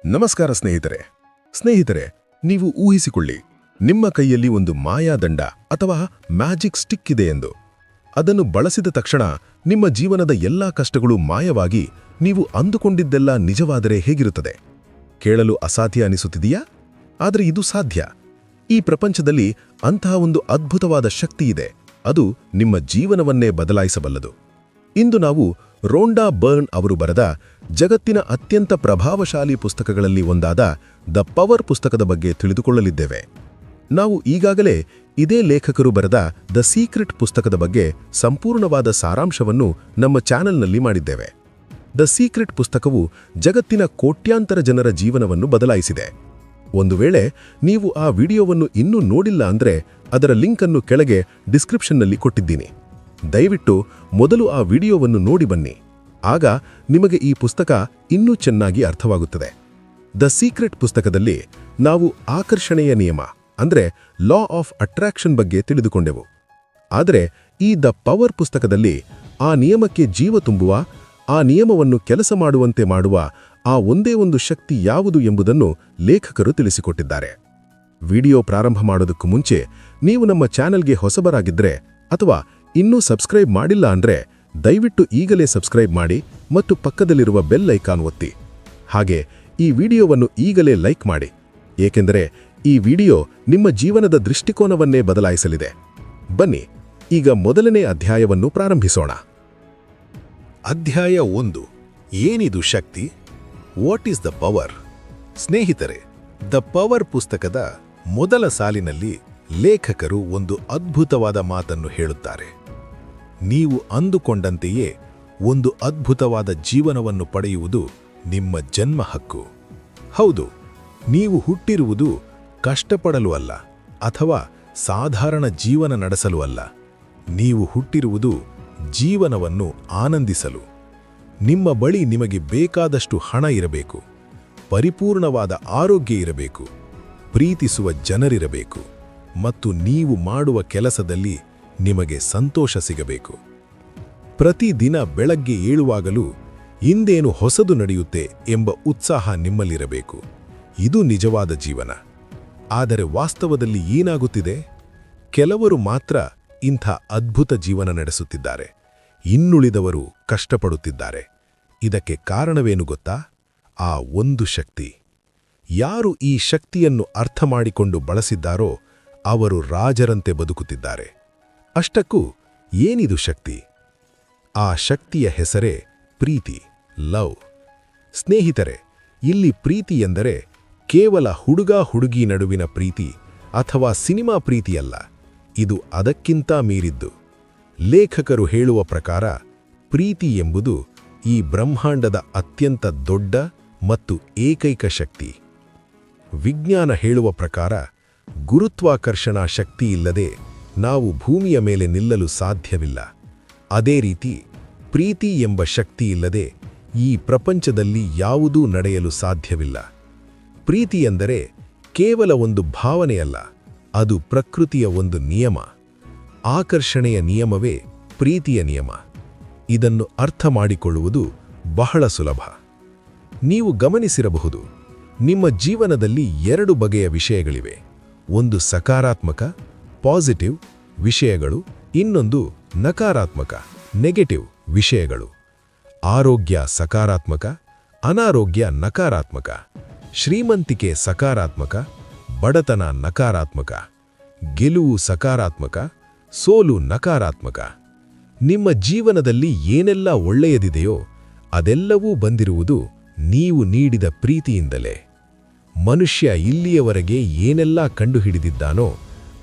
ನಮಸ್ಕಾರ ಸ್ನೇಹಿತರೆ, ನೀವು ಊಹಿಸಿಕೊಳ್ಳಿ, ನಿಮ್ಮ ಕೈಯಲ್ಲಿ ಒಂದು ಮಾಯಾದಂಡ ಅಥವಾ ಮ್ಯಾಜಿಕ್ ಸ್ಟಿಕ್ ಇದೆ ಎಂದು. ಅದನ್ನು ಬಳಸಿದ ತಕ್ಷಣ ನಿಮ್ಮ ಜೀವನದ ಎಲ್ಲಾ ಕಷ್ಟಗಳು ಮಾಯವಾಗಿ ನೀವು ಅಂದುಕೊಂಡಿದ್ದೆಲ್ಲ ನಿಜವಾದರೆ ಹೇಗಿರುತ್ತದೆ? ಕೇಳಲು ಅಸಾಧ್ಯ ಅನಿಸುತ್ತಿದೆಯಾ? ಆದರೆ ಇದು ಸಾಧ್ಯ. ಈ ಪ್ರಪಂಚದಲ್ಲಿ ಅಂತಹ ಒಂದು ಅದ್ಭುತವಾದ ಶಕ್ತಿ ಇದೆ. ಅದು ನಿಮ್ಮ ಜೀವನವನ್ನೇ ಬದಲಾಯಿಸಬಲ್ಲದು. ಇಂದು ನಾವು ರೋಂಡಾ ಬರ್ನ್ ಅವರು ಬರೆದ ಜಗತ್ತಿನ ಅತ್ಯಂತ ಪ್ರಭಾವಶಾಲಿ ಪುಸ್ತಕಗಳಲ್ಲಿ ಒಂದಾದ ದ ಪವರ್ ಪುಸ್ತಕದ ಬಗ್ಗೆ ತಿಳಿದುಕೊಳ್ಳಲಿದ್ದೇವೆ. ನಾವು ಈಗಾಗಲೇ ಇದೇ ಲೇಖಕರು ಬರೆದ ದ ಸೀಕ್ರೆಟ್ ಪುಸ್ತಕದ ಬಗ್ಗೆ ಸಂಪೂರ್ಣವಾದ ಸಾರಾಂಶವನ್ನು ನಮ್ಮ ಚಾನೆಲ್ನಲ್ಲಿ ಮಾಡಿದ್ದೇವೆ. ದ ಸೀಕ್ರೆಟ್ ಪುಸ್ತಕವು ಜಗತ್ತಿನ ಕೋಟ್ಯಾಂತರ ಜನರ ಜೀವನವನ್ನು ಬದಲಾಯಿಸಿದೆ. ಒಂದು ವೇಳೆ ನೀವು ಆ ವಿಡಿಯೋವನ್ನು ಇನ್ನೂ ನೋಡಿಲ್ಲ ಅಂದರೆ ಅದರ ಲಿಂಕ್ ಅನ್ನು ಕೆಳಗೆ ಡಿಸ್ಕ್ರಿಪ್ಷನ್ನಲ್ಲಿ ಕೊಟ್ಟಿದ್ದೀನಿ. ದಯವಿಟ್ಟು ಮೊದಲು ಆ ವಿಡಿಯೋವನ್ನು ನೋಡಿ ಬನ್ನಿ. ಆಗ ನಿಮಗೆ ಈ ಪುಸ್ತಕ ಇನ್ನೂ ಚೆನ್ನಾಗಿ ಅರ್ಥವಾಗುತ್ತದೆ. ದ ಸೀಕ್ರೆಟ್ ಪುಸ್ತಕದಲ್ಲಿ ನಾವು ಆಕರ್ಷಣೆಯ ನಿಯಮ ಅಂದರೆ ಲಾ ಆಫ್ ಅಟ್ರಾಕ್ಷನ್ ಬಗ್ಗೆ ತಿಳಿದುಕೊಂಡೆವು. ಆದರೆ ಈ ದ ಪವರ್ ಪುಸ್ತಕದಲ್ಲಿ ಆ ನಿಯಮಕ್ಕೆ ಜೀವ ತುಂಬುವ, ಆ ನಿಯಮವನ್ನು ಕೆಲಸ ಮಾಡುವಂತೆ ಮಾಡುವ ಆ ಒಂದೇ ಒಂದು ಶಕ್ತಿ ಯಾವುದು ಎಂಬುದನ್ನು ಲೇಖಕರು ತಿಳಿಸಿಕೊಟ್ಟಿದ್ದಾರೆ. ವಿಡಿಯೋ ಪ್ರಾರಂಭ ಮಾಡೋದಕ್ಕೂ ಮುಂಚೆ ನೀವು ನಮ್ಮ ಚಾನೆಲ್ಗೆ ಹೊಸಬರಾಗಿದ್ದರೆ ಅಥವಾ ಇನ್ನೂ ಸಬ್ಸ್ಕ್ರೈಬ್ ಮಾಡಿಲ್ಲ ಅಂದ್ರೆ ದಯವಿಟ್ಟು ಈಗಲೇ ಸಬ್ಸ್ಕ್ರೈಬ್ ಮಾಡಿ ಮತ್ತು ಪಕ್ಕದಲ್ಲಿರುವ ಬೆಲ್ ಐಕಾನ್ ಒತ್ತಿ. ಹಾಗೆ ಈ ವಿಡಿಯೋವನ್ನು ಈಗಲೇ ಲೈಕ್ ಮಾಡಿ, ಏಕೆಂದರೆ ಈ ವಿಡಿಯೋ ನಿಮ್ಮ ಜೀವನದ ದೃಷ್ಟಿಕೋನವನ್ನೇ ಬದಲಾಯಿಸಲಿದೆ. ಬನ್ನಿ ಈಗ ಮೊದಲನೇ ಅಧ್ಯಾಯವನ್ನು ಪ್ರಾರಂಭಿಸೋಣ. ಅಧ್ಯಾಯ 1. ಏನಿದು ಶಕ್ತಿ? What is the power? ಸ್ನೇಹಿತರೆ, ದ ಪವರ್ ಪುಸ್ತಕದ ಮೊದಲ ಸಾಲಿನಲ್ಲಿ ಲೇಖಕರು ಒಂದು ಅದ್ಭುತವಾದ ಮಾತನ್ನು ಹೇಳುತ್ತಾರೆ. ನೀವು ಅಂದುಕೊಂಡಂತೆಯೇ ಒಂದು ಅದ್ಭುತವಾದ ಜೀವನವನ್ನು ಪಡೆಯುವುದು ನಿಮ್ಮ ಜನ್ಮ ಹಕ್ಕು. ಹೌದು, ನೀವು ಹುಟ್ಟಿರುವುದು ಕಷ್ಟಪಡಲು ಅಲ್ಲ ಅಥವಾ ಸಾಧಾರಣ ಜೀವನ ನಡೆಸಲು ಅಲ್ಲ. ನೀವು ಹುಟ್ಟಿರುವುದು ಜೀವನವನ್ನು ಆನಂದಿಸಲು. ನಿಮ್ಮ ಬಳಿ ನಿಮಗೆ ಬೇಕಾದಷ್ಟು ಹಣ ಇರಬೇಕು, ಪರಿಪೂರ್ಣವಾದ ಆರೋಗ್ಯ ಇರಬೇಕು, ಪ್ರೀತಿಸುವ ಜನರಿರಬೇಕು ಮತ್ತು ನೀವು ಮಾಡುವ ಕೆಲಸದಲ್ಲಿ ನಿಮಗೆ ಸಂತೋಷ ಸಿಗಬೇಕು. ಪ್ರತಿದಿನ ಬೆಳಗ್ಗೆ ಏಳುವಾಗಲೂ ಇಂದೇನು ಹೊಸದು ನಡೆಯುತ್ತೆ ಎಂಬ ಉತ್ಸಾಹ ನಿಮ್ಮಲ್ಲಿರಬೇಕು. ಇದು ನಿಜವಾದ ಜೀವನ. ಆದರೆ ವಾಸ್ತವದಲ್ಲಿ ಏನಾಗುತ್ತಿದೆ? ಕೆಲವರು ಮಾತ್ರ ಇಂಥ ಅದ್ಭುತ ಜೀವನ ನಡೆಸುತ್ತಿದ್ದಾರೆ, ಇನ್ನುಳಿದವರು ಕಷ್ಟಪಡುತ್ತಿದ್ದಾರೆ. ಇದಕ್ಕೆ ಕಾರಣವೇನು ಗೊತ್ತಾ? ಆ ಒಂದು ಶಕ್ತಿ. ಯಾರು ಈ ಶಕ್ತಿಯನ್ನು ಅರ್ಥ ಮಾಡಿಕೊಂಡು ಬಳಸಿದ್ದಾರೋ ಅವರು ರಾಜರಂತೆ ಬದುಕುತ್ತಿದ್ದಾರೆ. ಅಷ್ಟಕ್ಕೂ ಏನಿದು ಶಕ್ತಿ? ಆ ಶಕ್ತಿಯ ಹೆಸರೇ ಪ್ರೀತಿ, ಲವ್. ಸ್ನೇಹಿತರೆ, ಇಲ್ಲಿ ಪ್ರೀತಿ ಎಂದರೆ ಕೇವಲ ಹುಡುಗ-ಹುಡುಗಿ ನಡುವಿನ ಪ್ರೀತಿ ಅಥವಾ ಸಿನಿಮಾ ಪ್ರೀತಿಯಲ್ಲ. ಇದು ಅದಕ್ಕಿಂತ ಮೀರಿದ್ದು. ಲೇಖಕರು ಹೇಳುವ ಪ್ರಕಾರ ಪ್ರೀತಿ ಎಂಬುದು ಈ ಬ್ರಹ್ಮಾಂಡದ ಅತ್ಯಂತ ದೊಡ್ಡ ಮತ್ತು ಏಕೈಕ ಶಕ್ತಿ. ವಿಜ್ಞಾನ ಹೇಳುವ ಪ್ರಕಾರ ಗುರುತ್ವಾಕರ್ಷಣಾ ಶಕ್ತಿ ಇಲ್ಲದೆ ನಾವು ಭೂಮಿಯ ಮೇಲೆ ನಿಲ್ಲಲು ಸಾಧ್ಯವಿಲ್ಲ. ಅದೇ ರೀತಿ ಪ್ರೀತಿ ಎಂಬ ಶಕ್ತಿ ಇಲ್ಲದೆ ಈ ಪ್ರಪಂಚದಲ್ಲಿ ಯಾವುದೂ ನಡೆಯಲು ಸಾಧ್ಯವಿಲ್ಲ. ಪ್ರೀತಿ ಎಂದರೆ ಕೇವಲ ಒಂದು ಭಾವನೆಯಲ್ಲ, ಅದು ಪ್ರಕೃತಿಯ ಒಂದು ನಿಯಮ. ಆಕರ್ಷಣೆಯ ನಿಯಮವೇ ಪ್ರೀತಿಯ ನಿಯಮ. ಇದನ್ನು ಅರ್ಥ ಮಾಡಿಕೊಳ್ಳುವುದು ಬಹಳ ಸುಲಭ. ನೀವು ಗಮನಿಸಿರಬಹುದು, ನಿಮ್ಮ ಜೀವನದಲ್ಲಿ 2 ಬಗೆಯ ವಿಷಯಗಳಿವೆ. ಒಂದು ಸಕಾರಾತ್ಮಕ ಪಾಸಿಟಿವ್ ವಿಷಯಗಳು, ಇನ್ನೊಂದು ನಕಾರಾತ್ಮಕ ನೆಗೆಟಿವ್ ವಿಷಯಗಳು. ಆರೋಗ್ಯ ಸಕಾರಾತ್ಮಕ, ಅನಾರೋಗ್ಯ ನಕಾರಾತ್ಮಕ. ಶ್ರೀಮಂತಿಕೆ ಸಕಾರಾತ್ಮಕ, ಬಡತನ ನಕಾರಾತ್ಮಕ. ಗೆಲುವು ಸಕಾರಾತ್ಮಕ, ಸೋಲು ನಕಾರಾತ್ಮಕ. ನಿಮ್ಮ ಜೀವನದಲ್ಲಿ ಏನೆಲ್ಲ ಒಳ್ಳೆಯದಿದೆಯೋ ಅದೆಲ್ಲವೂ ಬಂದಿರುವುದು ನೀವು ನೀಡಿದ ಪ್ರೀತಿಯಿಂದಲೇ. ಮನುಷ್ಯ ಇಲ್ಲಿಯವರೆಗೆ ಏನೆಲ್ಲ ಕಂಡುಹಿಡಿದಿದ್ದಾನೋ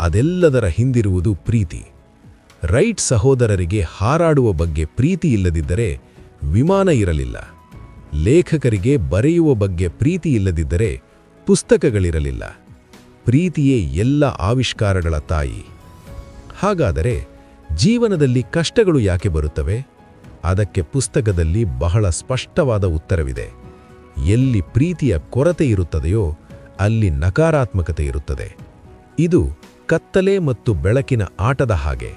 ಅದೆಲ್ಲದರ ಹಿಂದಿರುವುದು ಪ್ರೀತಿ. ರೈಟ್ ಸಹೋದರರಿಗೆ ಹಾರಾಡುವ ಬಗ್ಗೆ ಪ್ರೀತಿ ಇಲ್ಲದಿದ್ದರೆ ವಿಮಾನ ಇರಲಿಲ್ಲ. ಲೇಖಕರಿಗೆ ಬರೆಯುವ ಬಗ್ಗೆ ಪ್ರೀತಿ ಇಲ್ಲದಿದ್ದರೆ ಪುಸ್ತಕಗಳಿರಲಿಲ್ಲ. ಪ್ರೀತಿಯೇ ಎಲ್ಲ ಆವಿಷ್ಕಾರಗಳ ತಾಯಿ. ಹಾಗಾದರೆ ಜೀವನದಲ್ಲಿ ಕಷ್ಟಗಳು ಯಾಕೆ ಬರುತ್ತವೆ? ಅದಕ್ಕೆ ಪುಸ್ತಕದಲ್ಲಿ ಬಹಳ ಸ್ಪಷ್ಟವಾದ ಉತ್ತರವಿದೆ. ಎಲ್ಲಿ ಪ್ರೀತಿಯ ಕೊರತೆ ಇರುತ್ತದೆಯೋ ಅಲ್ಲಿ ನಕಾರಾತ್ಮಕತೆ ಇರುತ್ತದೆ. ಇದು ಕತ್ತಲೆ ಮತ್ತು ಬೆಳಕಿನ ಆಟದ ಹಾಗೆ.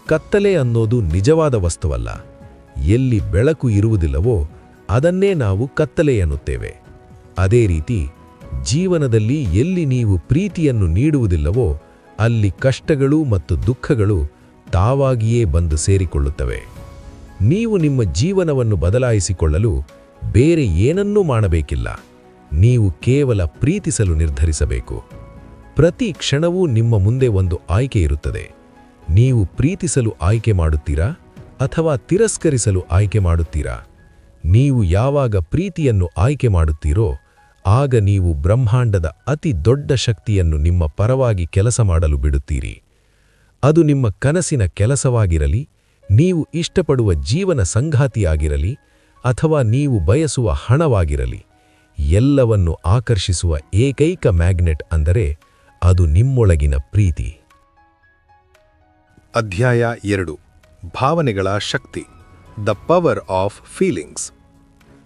ಕತ್ತಲೆ ಅನ್ನೋದು ನಿಜವಾದ ವಸ್ತುವಲ್ಲ. ಎಲ್ಲಿ ಬೆಳಕು ಇರುವುದಿಲ್ಲವೋ ಅದನ್ನೇ ನಾವು ಕತ್ತಲೆ ಎನ್ನುತ್ತೇವೆ. ಅದೇ ರೀತಿ ಜೀವನದಲ್ಲಿ ಎಲ್ಲಿ ನೀವು ಪ್ರೀತಿಯನ್ನು ನೀಡುವುದಿಲ್ಲವೋ ಅಲ್ಲಿ ಕಷ್ಟಗಳು ಮತ್ತು ದುಃಖಗಳು ತಾವಾಗಿಯೇ ಬಂದು ಸೇರಿಕೊಳ್ಳುತ್ತವೆ. ನೀವು ನಿಮ್ಮ ಜೀವನವನ್ನು ಬದಲಾಯಿಸಿಕೊಳ್ಳಲು ಬೇರೆ ಏನನ್ನೂ ಮಾಡಬೇಕಿಲ್ಲ. ನೀವು ಕೇವಲ ಪ್ರೀತಿಸಲು ನಿರ್ಧರಿಸಬೇಕು. ಪ್ರತಿ ಕ್ಷಣವೂ ನಿಮ್ಮ ಮುಂದೆ ಒಂದು ಆಯ್ಕೆ ಇರುತ್ತದೆ. ನೀವು ಪ್ರೀತಿಸಲು ಆಯ್ಕೆ ಮಾಡುತ್ತೀರಾ ಅಥವಾ ತಿರಸ್ಕರಿಸಲು ಆಯ್ಕೆ ಮಾಡುತ್ತೀರಾ? ನೀವು ಯಾವಾಗ ಪ್ರೀತಿಯನ್ನು ಆಯ್ಕೆ ಮಾಡುತ್ತೀರೋ ಆಗ ನೀವು ಬ್ರಹ್ಮಾಂಡದ ಅತಿ ದೊಡ್ಡ ಶಕ್ತಿಯನ್ನು ನಿಮ್ಮ ಪರವಾಗಿ ಕೆಲಸ ಮಾಡಲು ಬಿಡುತ್ತೀರಿ. ಅದು ನಿಮ್ಮ ಕನಸಿನ ಕೆಲಸವಾಗಿರಲಿ, ನೀವು ಇಷ್ಟಪಡುವ ಜೀವನ ಸಂಗಾತಿಯಾಗಿರಲಿ ಅಥವಾ ನೀವು ಬಯಸುವ ಹಣವಾಗಿರಲಿ, ಎಲ್ಲವನ್ನು ಆಕರ್ಷಿಸುವ ಏಕೈಕ ಮ್ಯಾಗ್ನೆಟ್ ಅಂದರೆ ಅದು ನಿಮ್ಮೊಳಗಿನ ಪ್ರೀತಿ. ಅಧ್ಯಾಯ 2 ಭಾವನೆಗಳ ಶಕ್ತಿ, ದ ಪವರ್ ಆಫ್ ಫೀಲಿಂಗ್ಸ್.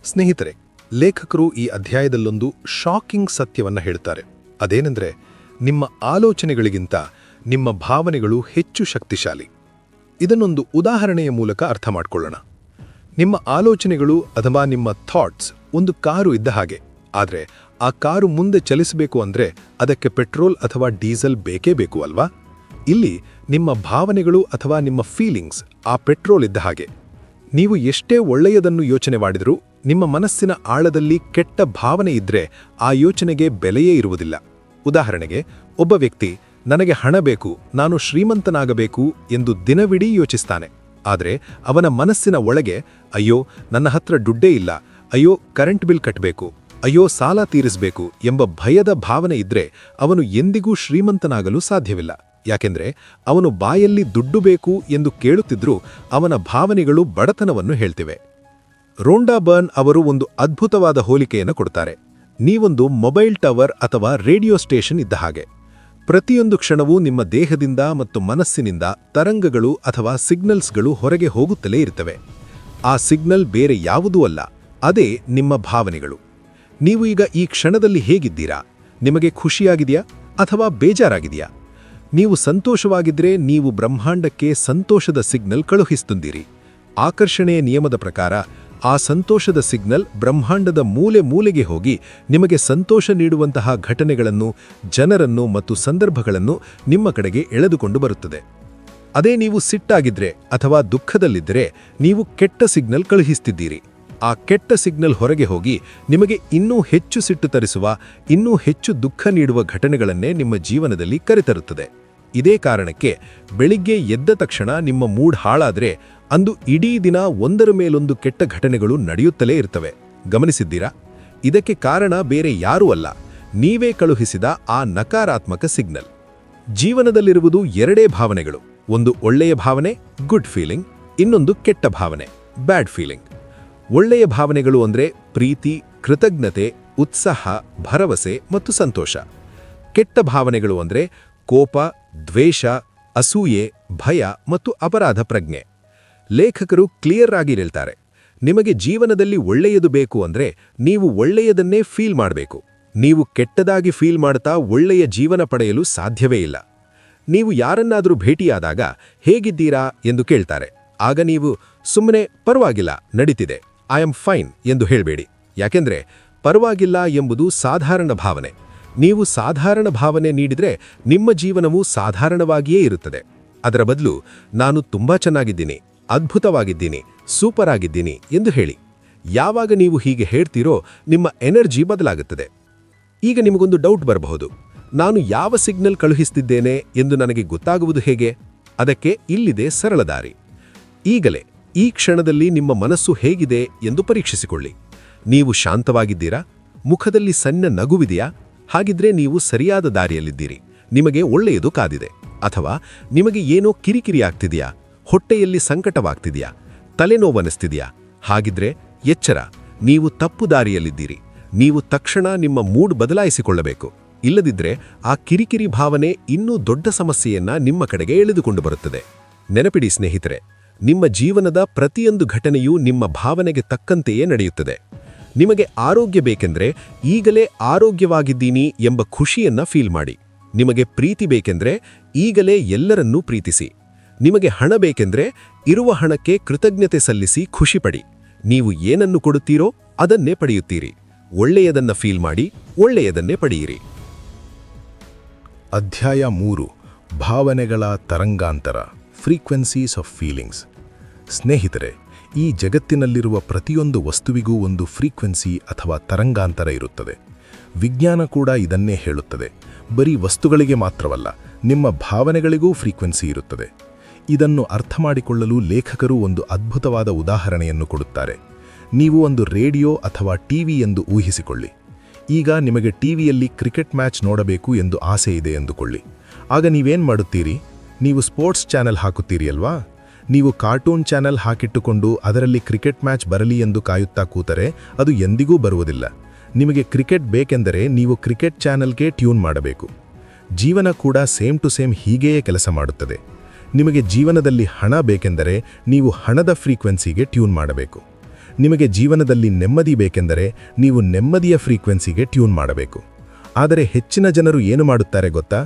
ಸ್ನೇಹಿತರೆ, ಲೇಖಕರು ಈ ಅಧ್ಯಾಯದಲ್ಲೊಂದು ಶಾಕಿಂಗ್ ಸತ್ಯವನ್ನು ಹೇಳ್ತಾರೆ. ಅದೇನೆಂದರೆ, ನಿಮ್ಮ ಆಲೋಚನೆಗಳಿಗಿಂತ ನಿಮ್ಮ ಭಾವನೆಗಳು ಹೆಚ್ಚು ಶಕ್ತಿಶಾಲಿ. ಇದನ್ನೊಂದು ಉದಾಹರಣೆಯ ಮೂಲಕ ಅರ್ಥ ಮಾಡಿಕೊಳ್ಳೋಣ. ನಿಮ್ಮ ಆಲೋಚನೆಗಳು ಅಥವಾ ನಿಮ್ಮ ಥಾಟ್ಸ್ ಒಂದು ಕಾರು ಇದ್ದ ಹಾಗೆ. ಆದರೆ ಆ ಕಾರು ಮುಂದೆ ಚಲಿಸಬೇಕು ಅಂದರೆ ಅದಕ್ಕೆ ಪೆಟ್ರೋಲ್ ಅಥವಾ ಡೀಸೆಲ್ ಬೇಕೇ ಬೇಕು ಅಲ್ವಾ? ಇಲ್ಲಿ ನಿಮ್ಮ ಭಾವನೆಗಳು ಅಥವಾ ನಿಮ್ಮ ಫೀಲಿಂಗ್ಸ್ ಆ ಪೆಟ್ರೋಲ್ ಇದ್ದ ಹಾಗೆ. ನೀವು ಎಷ್ಟೇ ಒಳ್ಳೆಯದನ್ನು ಯೋಚನೆ ಮಾಡಿದರೂ ನಿಮ್ಮ ಮನಸ್ಸಿನ ಆಳದಲ್ಲಿ ಕೆಟ್ಟ ಭಾವನೆ ಇದ್ದರೆ ಆ ಯೋಚನೆಗೆ ಬೆಲೆಯೇ ಇರುವುದಿಲ್ಲ. ಉದಾಹರಣೆಗೆ, ಒಬ್ಬ ವ್ಯಕ್ತಿ ನನಗೆ ಹಣ ಬೇಕು, ನಾನು ಶ್ರೀಮಂತನಾಗಬೇಕು ಎಂದು ದಿನವಿಡೀ ಯೋಚಿಸ್ತಾನೆ. ಆದರೆ ಅವನ ಮನಸ್ಸಿನ ಒಳಗೆ ಅಯ್ಯೋ ನನ್ನ ಹತ್ರ ದುಡ್ಡೇ ಇಲ್ಲ, ಅಯ್ಯೋ ಕರೆಂಟ್ ಬಿಲ್ ಕಟ್ಟಬೇಕು, ಅಯ್ಯೋ ಸಾಲ ತೀರಿಸಬೇಕು ಎಂಬ ಭಯದ ಭಾವನೆ ಇದ್ರೆ ಅವನು ಎಂದಿಗೂ ಶ್ರೀಮಂತನಾಗಲು ಸಾಧ್ಯವಿಲ್ಲ. ಯಾಕೆಂದ್ರೆ ಅವನು ಬಾಯಲ್ಲಿ ದುಡ್ಡು ಬೇಕು ಎಂದು ಕೇಳುತ್ತಿದ್ರೂ ಅವನ ಭಾವನೆಗಳು ಬಡತನವನ್ನು ಹೇಳ್ತಿವೆ. ರೋಂಡಾ ಬರ್ನ್ ಅವರು ಒಂದು ಅದ್ಭುತವಾದ ಹೋಲಿಕೆಯನ್ನು ಕೊಡ್ತಾರೆ. ನೀವೊಂದು ಮೊಬೈಲ್ ಟವರ್ ಅಥವಾ ರೇಡಿಯೋ ಸ್ಟೇಷನ್ ಇದ್ದ ಹಾಗೆ. ಪ್ರತಿಯೊಂದು ಕ್ಷಣವೂ ನಿಮ್ಮ ದೇಹದಿಂದ ಮತ್ತು ಮನಸ್ಸಿನಿಂದ ತರಂಗಗಳು ಅಥವಾ ಸಿಗ್ನಲ್ಸ್ಗಳು ಹೊರಗೆ ಹೋಗುತ್ತಲೇ ಇರ್ತವೆ. ಆ ಸಿಗ್ನಲ್ ಬೇರೆ ಯಾವುದೂ ಅಲ್ಲ, ಅದೇ ನಿಮ್ಮ ಭಾವನೆಗಳು. ನೀವು ಈಗ ಈ ಕ್ಷಣದಲ್ಲಿ ಹೇಗಿದ್ದೀರಾ? ನಿಮಗೆ ಖುಷಿಯಾಗಿದೆಯಾ ಅಥವಾ ಬೇಜಾರಾಗಿದೆಯಾ? ನೀವು ಸಂತೋಷವಾಗಿದ್ದರೆ ನೀವು ಬ್ರಹ್ಮಾಂಡಕ್ಕೆ ಸಂತೋಷದ ಸಿಗ್ನಲ್ ಕಳುಹಿಸುತ್ತೀರಿ. ಆಕರ್ಷಣೆಯ ನಿಯಮದ ಪ್ರಕಾರ ಆ ಸಂತೋಷದ ಸಿಗ್ನಲ್ ಬ್ರಹ್ಮಾಂಡದ ಮೂಲೆ ಮೂಲೆಗೆ ಹೋಗಿ ನಿಮಗೆ ಸಂತೋಷ ನೀಡುವಂತಹ ಘಟನೆಗಳನ್ನು, ಜನರನ್ನು ಮತ್ತು ಸಂದರ್ಭಗಳನ್ನು ನಿಮ್ಮ ಕಡೆಗೆ ಎಳೆದುಕೊಂಡು ಬರುತ್ತದೆ. ಅದೇ ನೀವು ಸಿಟ್ಟಾಗಿದ್ರೆ ಅಥವಾ ದುಃಖದಲ್ಲಿದ್ದರೆ ನೀವು ಕೆಟ್ಟ ಸಿಗ್ನಲ್ ಕಳುಹಿಸುತ್ತೀರಿ. ಆ ಕೆಟ್ಟ ಸಿಗ್ನಲ್ ಹೊರಗೆ ಹೋಗಿ ನಿಮಗೆ ಇನ್ನೂ ಹೆಚ್ಚು ಸಿಟ್ಟು ತರಿಸುವ, ಇನ್ನೂ ಹೆಚ್ಚು ದುಃಖ ನೀಡುವ ಘಟನೆಗಳನ್ನೇ ನಿಮ್ಮ ಜೀವನದಲ್ಲಿ ಕರೆತರುತ್ತದೆ. ಇದೇ ಕಾರಣಕ್ಕೆ ಬೆಳಿಗ್ಗೆ ಎದ್ದ ತಕ್ಷಣ ನಿಮ್ಮ ಮೂಡ್ ಹಾಳಾದರೆ ಅಂದು ಇಡೀ ದಿನ ಒಂದರ ಮೇಲೊಂದು ಕೆಟ್ಟ ಘಟನೆಗಳು ನಡೆಯುತ್ತಲೇ ಇರ್ತವೆ. ಗಮನಿಸಿದ್ದೀರಾ? ಇದಕ್ಕೆ ಕಾರಣ ಬೇರೆ ಯಾರೂ ಅಲ್ಲ, ನೀವೇ ಕಳುಹಿಸಿದ ಆ ನಕಾರಾತ್ಮಕ ಸಿಗ್ನಲ್. ಜೀವನದಲ್ಲಿರುವುದು ಎರಡೇ ಭಾವನೆಗಳು. ಒಂದು ಒಳ್ಳೆಯ ಭಾವನೆ, ಗುಡ್ ಫೀಲಿಂಗ್, ಇನ್ನೊಂದು ಕೆಟ್ಟ ಭಾವನೆ, ಬ್ಯಾಡ್ ಫೀಲಿಂಗ್. ಒಳ್ಳೆಯ ಭಾವನೆಗಳು ಅಂದರೆ ಪ್ರೀತಿ, ಕೃತಜ್ಞತೆ, ಉತ್ಸಾಹ, ಭರವಸೆ ಮತ್ತು ಸಂತೋಷ. ಕೆಟ್ಟ ಭಾವನೆಗಳು ಅಂದರೆ ಕೋಪ, ದ್ವೇಷ, ಅಸೂಯೆ, ಭಯ ಮತ್ತು ಅಪರಾಧ ಪ್ರಜ್ಞೆ. ಲೇಖಕರು ಕ್ಲಿಯರ್ ಆಗಿ ಹೇಳ್ತಾರೆ, ನಿಮಗೆ ಜೀವನದಲ್ಲಿ ಒಳ್ಳೆಯದು ಬೇಕು ಅಂದರೆ ನೀವು ಒಳ್ಳೆಯದನ್ನೇ ಫೀಲ್ ಮಾಡಬೇಕು. ನೀವು ಕೆಟ್ಟದಾಗಿ ಫೀಲ್ ಮಾಡ್ತಾ ಒಳ್ಳೆಯ ಜೀವನ ಪಡೆಯಲು ಸಾಧ್ಯವೇ ಇಲ್ಲ. ನೀವು ಯಾರನ್ನಾದರೂ ಭೇಟಿಯಾದಾಗ ಹೇಗಿದ್ದೀರಾ ಎಂದು ಕೇಳ್ತಾರೆ. ಆಗ ನೀವು ಸುಮ್ಮನೆ ಪರವಾಗಿಲ್ಲ, ನಡೀತಿದೆ, ಐ ಆಮ್ ಫೈನ್ ಎಂದು ಹೇಳಬೇಡಿ. ಯಾಕೆಂದ್ರೆ ಪರವಾಗಿಲ್ಲ ಎಂಬುದು ಸಾಧಾರಣ ಭಾವನೆ. ನೀವು ಸಾಧಾರಣ ಭಾವನೆ ನೀಡಿದರೆ ನಿಮ್ಮ ಜೀವನವೂ ಸಾಧಾರಣವಾಗಿಯೇ ಇರುತ್ತದೆ. ಅದರ ಬದಲು ನಾನು ತುಂಬಾ ಚೆನ್ನಾಗಿದ್ದೀನಿ, ಅದ್ಭುತವಾಗಿದ್ದೀನಿ, ಸೂಪರ್ ಆಗಿದ್ದೀನಿ ಎಂದು ಹೇಳಿ. ಯಾವಾಗ ನೀವು ಹೀಗೆ ಹೇಳ್ತೀರೋ ನಿಮ್ಮ ಎನರ್ಜಿ ಬದಲಾಗುತ್ತದೆ. ಈಗ ನಿಮಗೊಂದು ಡೌಟ್ ಬರಬಹುದು, ನಾನು ಯಾವ ಸಿಗ್ನಲ್ ಕಳುಹಿಸುತ್ತಿದ್ದೇನೆ ಎಂದು ನನಗೆ ಗೊತ್ತಾಗುವುದು ಹೇಗೆ? ಅದಕ್ಕೆ ಇಲ್ಲಿದೆ ಸರಳ ದಾರಿ. ಈಗಲೇ ಈ ಕ್ಷಣದಲ್ಲಿ ನಿಮ್ಮ ಮನಸ್ಸು ಹೇಗಿದೆ ಎಂದು ಪರೀಕ್ಷಿಸಿಕೊಳ್ಳಿ. ನೀವು ಶಾಂತವಾಗಿದ್ದೀರಾ? ಮುಖದಲ್ಲಿ ಸಣ್ಣ ನಗುವಿದೆಯಾ? ಹಾಗಿದ್ರೆ ನೀವು ಸರಿಯಾದ ದಾರಿಯಲ್ಲಿದ್ದೀರಿ. ನಿಮಗೆ ಒಳ್ಳೆಯದು ಕಾದಿದೆ. ಅಥವಾ ನಿಮಗೆ ಏನೋ ಕಿರಿಕಿರಿ ಆಗ್ತಿದೆಯಾ? ಹೊಟ್ಟೆಯಲ್ಲಿ ಸಂಕಟವಾಗ್ತಿದೆಯಾ? ತಲೆನೋವನಿಸ್ತಿದೆಯಾ? ಹಾಗಿದ್ರೆ ಎಚ್ಚರ, ನೀವು ತಪ್ಪು ದಾರಿಯಲ್ಲಿದ್ದೀರಿ. ನೀವು ತಕ್ಷಣ ನಿಮ್ಮ ಮೂಡ್ ಬದಲಾಯಿಸಿಕೊಳ್ಳಬೇಕು. ಇಲ್ಲದಿದ್ದರೆ ಆ ಕಿರಿಕಿರಿ ಭಾವನೆ ಇನ್ನೂ ದೊಡ್ಡ ಸಮಸ್ಯೆಯನ್ನ ನಿಮ್ಮ ಕಡೆಗೆ ಎಳೆದುಕೊಂಡು ಬರುತ್ತದೆ. ನೆನಪಿಡಿ ಸ್ನೇಹಿತರೆ, ನಿಮ್ಮ ಜೀವನದ ಪ್ರತಿಯೊಂದು ಘಟನೆಯೂ ನಿಮ್ಮ ಭಾವನೆಗೆ ತಕ್ಕಂತೆಯೇ ನಡೆಯುತ್ತದೆ. ನಿಮಗೆ ಆರೋಗ್ಯ ಬೇಕೆಂದರೆ ಈಗಲೇ ಆರೋಗ್ಯವಾಗಿದ್ದೀನಿ ಎಂಬ ಖುಷಿಯನ್ನ ಫೀಲ್ ಮಾಡಿ. ನಿಮಗೆ ಪ್ರೀತಿ ಬೇಕೆಂದರೆ ಈಗಲೇ ಎಲ್ಲರನ್ನೂ ಪ್ರೀತಿಸಿ. ನಿಮಗೆ ಹಣ ಬೇಕೆಂದರೆ ಇರುವ ಹಣಕ್ಕೆ ಕೃತಜ್ಞತೆ ಸಲ್ಲಿಸಿ ಖುಷಿಪಡಿ. ನೀವು ಏನನ್ನು ಕೊಡುತ್ತೀರೋ ಅದನ್ನೇ ಪಡೆಯುತ್ತೀರಿ. ಒಳ್ಳೆಯದನ್ನ ಫೀಲ್ ಮಾಡಿ ಒಳ್ಳೆಯದನ್ನೇ ಪಡೆಯಿರಿ. ಅಧ್ಯಾಯ 3 ಭಾವನೆಗಳ ತರಂಗಾಂತರ ಫ್ರೀಕ್ವೆನ್ಸೀಸ್ ಆಫ್ ಫೀಲಿಂಗ್ಸ್. ಸ್ನೇಹಿತರೆ, ಈ ಜಗತ್ತಿನಲ್ಲಿರುವ ಪ್ರತಿಯೊಂದು ವಸ್ತುವಿಗೂ ಒಂದು ಫ್ರೀಕ್ವೆನ್ಸಿ ಅಥವಾ ತರಂಗಾಂತರ ಇರುತ್ತದೆ. ವಿಜ್ಞಾನ ಕೂಡ ಇದನ್ನೇ ಹೇಳುತ್ತದೆ. ಬರೀ ವಸ್ತುಗಳಿಗೆ ಮಾತ್ರವಲ್ಲ, ನಿಮ್ಮ ಭಾವನೆಗಳಿಗೂ ಫ್ರೀಕ್ವೆನ್ಸಿ ಇರುತ್ತದೆ. ಇದನ್ನು ಅರ್ಥಮಾಡಿಕೊಳ್ಳಲು ಲೇಖಕರು ಒಂದು ಅದ್ಭುತವಾದ ಉದಾಹರಣೆಯನ್ನು ಕೊಡುತ್ತಾರೆ. ನೀವು ಒಂದು ರೇಡಿಯೋ ಅಥವಾ ಟಿವಿ ಎಂದು ಊಹಿಸಿಕೊಳ್ಳಿ. ಈಗ ನಿಮಗೆ ಟಿವಿಯಲ್ಲಿ ಕ್ರಿಕೆಟ್ ಮ್ಯಾಚ್ ನೋಡಬೇಕು ಎಂದು ಆಸೆ ಇದೆ ಎಂದುಕೊಳ್ಳಿ. ಆಗ ನೀವೇನು ಮಾಡುತ್ತೀರಿ? ನೀವು ಸ್ಪೋರ್ಟ್ಸ್ ಚಾನೆಲ್ ಹಾಕುತ್ತೀರಿ ಅಲ್ವಾ? ನೀವು ಕಾರ್ಟೂನ್ ಚಾನೆಲ್ ಹಾಕಿಟ್ಟುಕೊಂಡು ಅದರಲ್ಲಿ ಕ್ರಿಕೆಟ್ ಮ್ಯಾಚ್ ಬರಲಿ ಎಂದು ಕಾಯುತ್ತಾ ಕೂತರೆ ಅದು ಎಂದಿಗೂ ಬರುವುದಿಲ್ಲ. ನಿಮಗೆ ಕ್ರಿಕೆಟ್ ಬೇಕೆಂದರೆ ನೀವು ಕ್ರಿಕೆಟ್ ಚಾನೆಲ್ಗೆ ಟ್ಯೂನ್ ಮಾಡಬೇಕು. ಜೀವನ ಕೂಡ ಸೇಮ್ ಟು ಸೇಮ್ ಹೀಗೆಯೇ ಕೆಲಸ ಮಾಡುತ್ತದೆ. ನಿಮಗೆ ಜೀವನದಲ್ಲಿ ಹಣ ಬೇಕೆಂದರೆ ನೀವು ಹಣದ ಫ್ರೀಕ್ವೆನ್ಸಿಗೆ ಟ್ಯೂನ್ ಮಾಡಬೇಕು. ನಿಮಗೆ ಜೀವನದಲ್ಲಿ ನೆಮ್ಮದಿ ಬೇಕೆಂದರೆ ನೀವು ನೆಮ್ಮದಿಯ ಫ್ರೀಕ್ವೆನ್ಸಿಗೆ ಟ್ಯೂನ್ ಮಾಡಬೇಕು. ಆದರೆ ಹೆಚ್ಚಿನ ಜನರು ಏನು ಮಾಡುತ್ತಾರೆ ಗೊತ್ತಾ?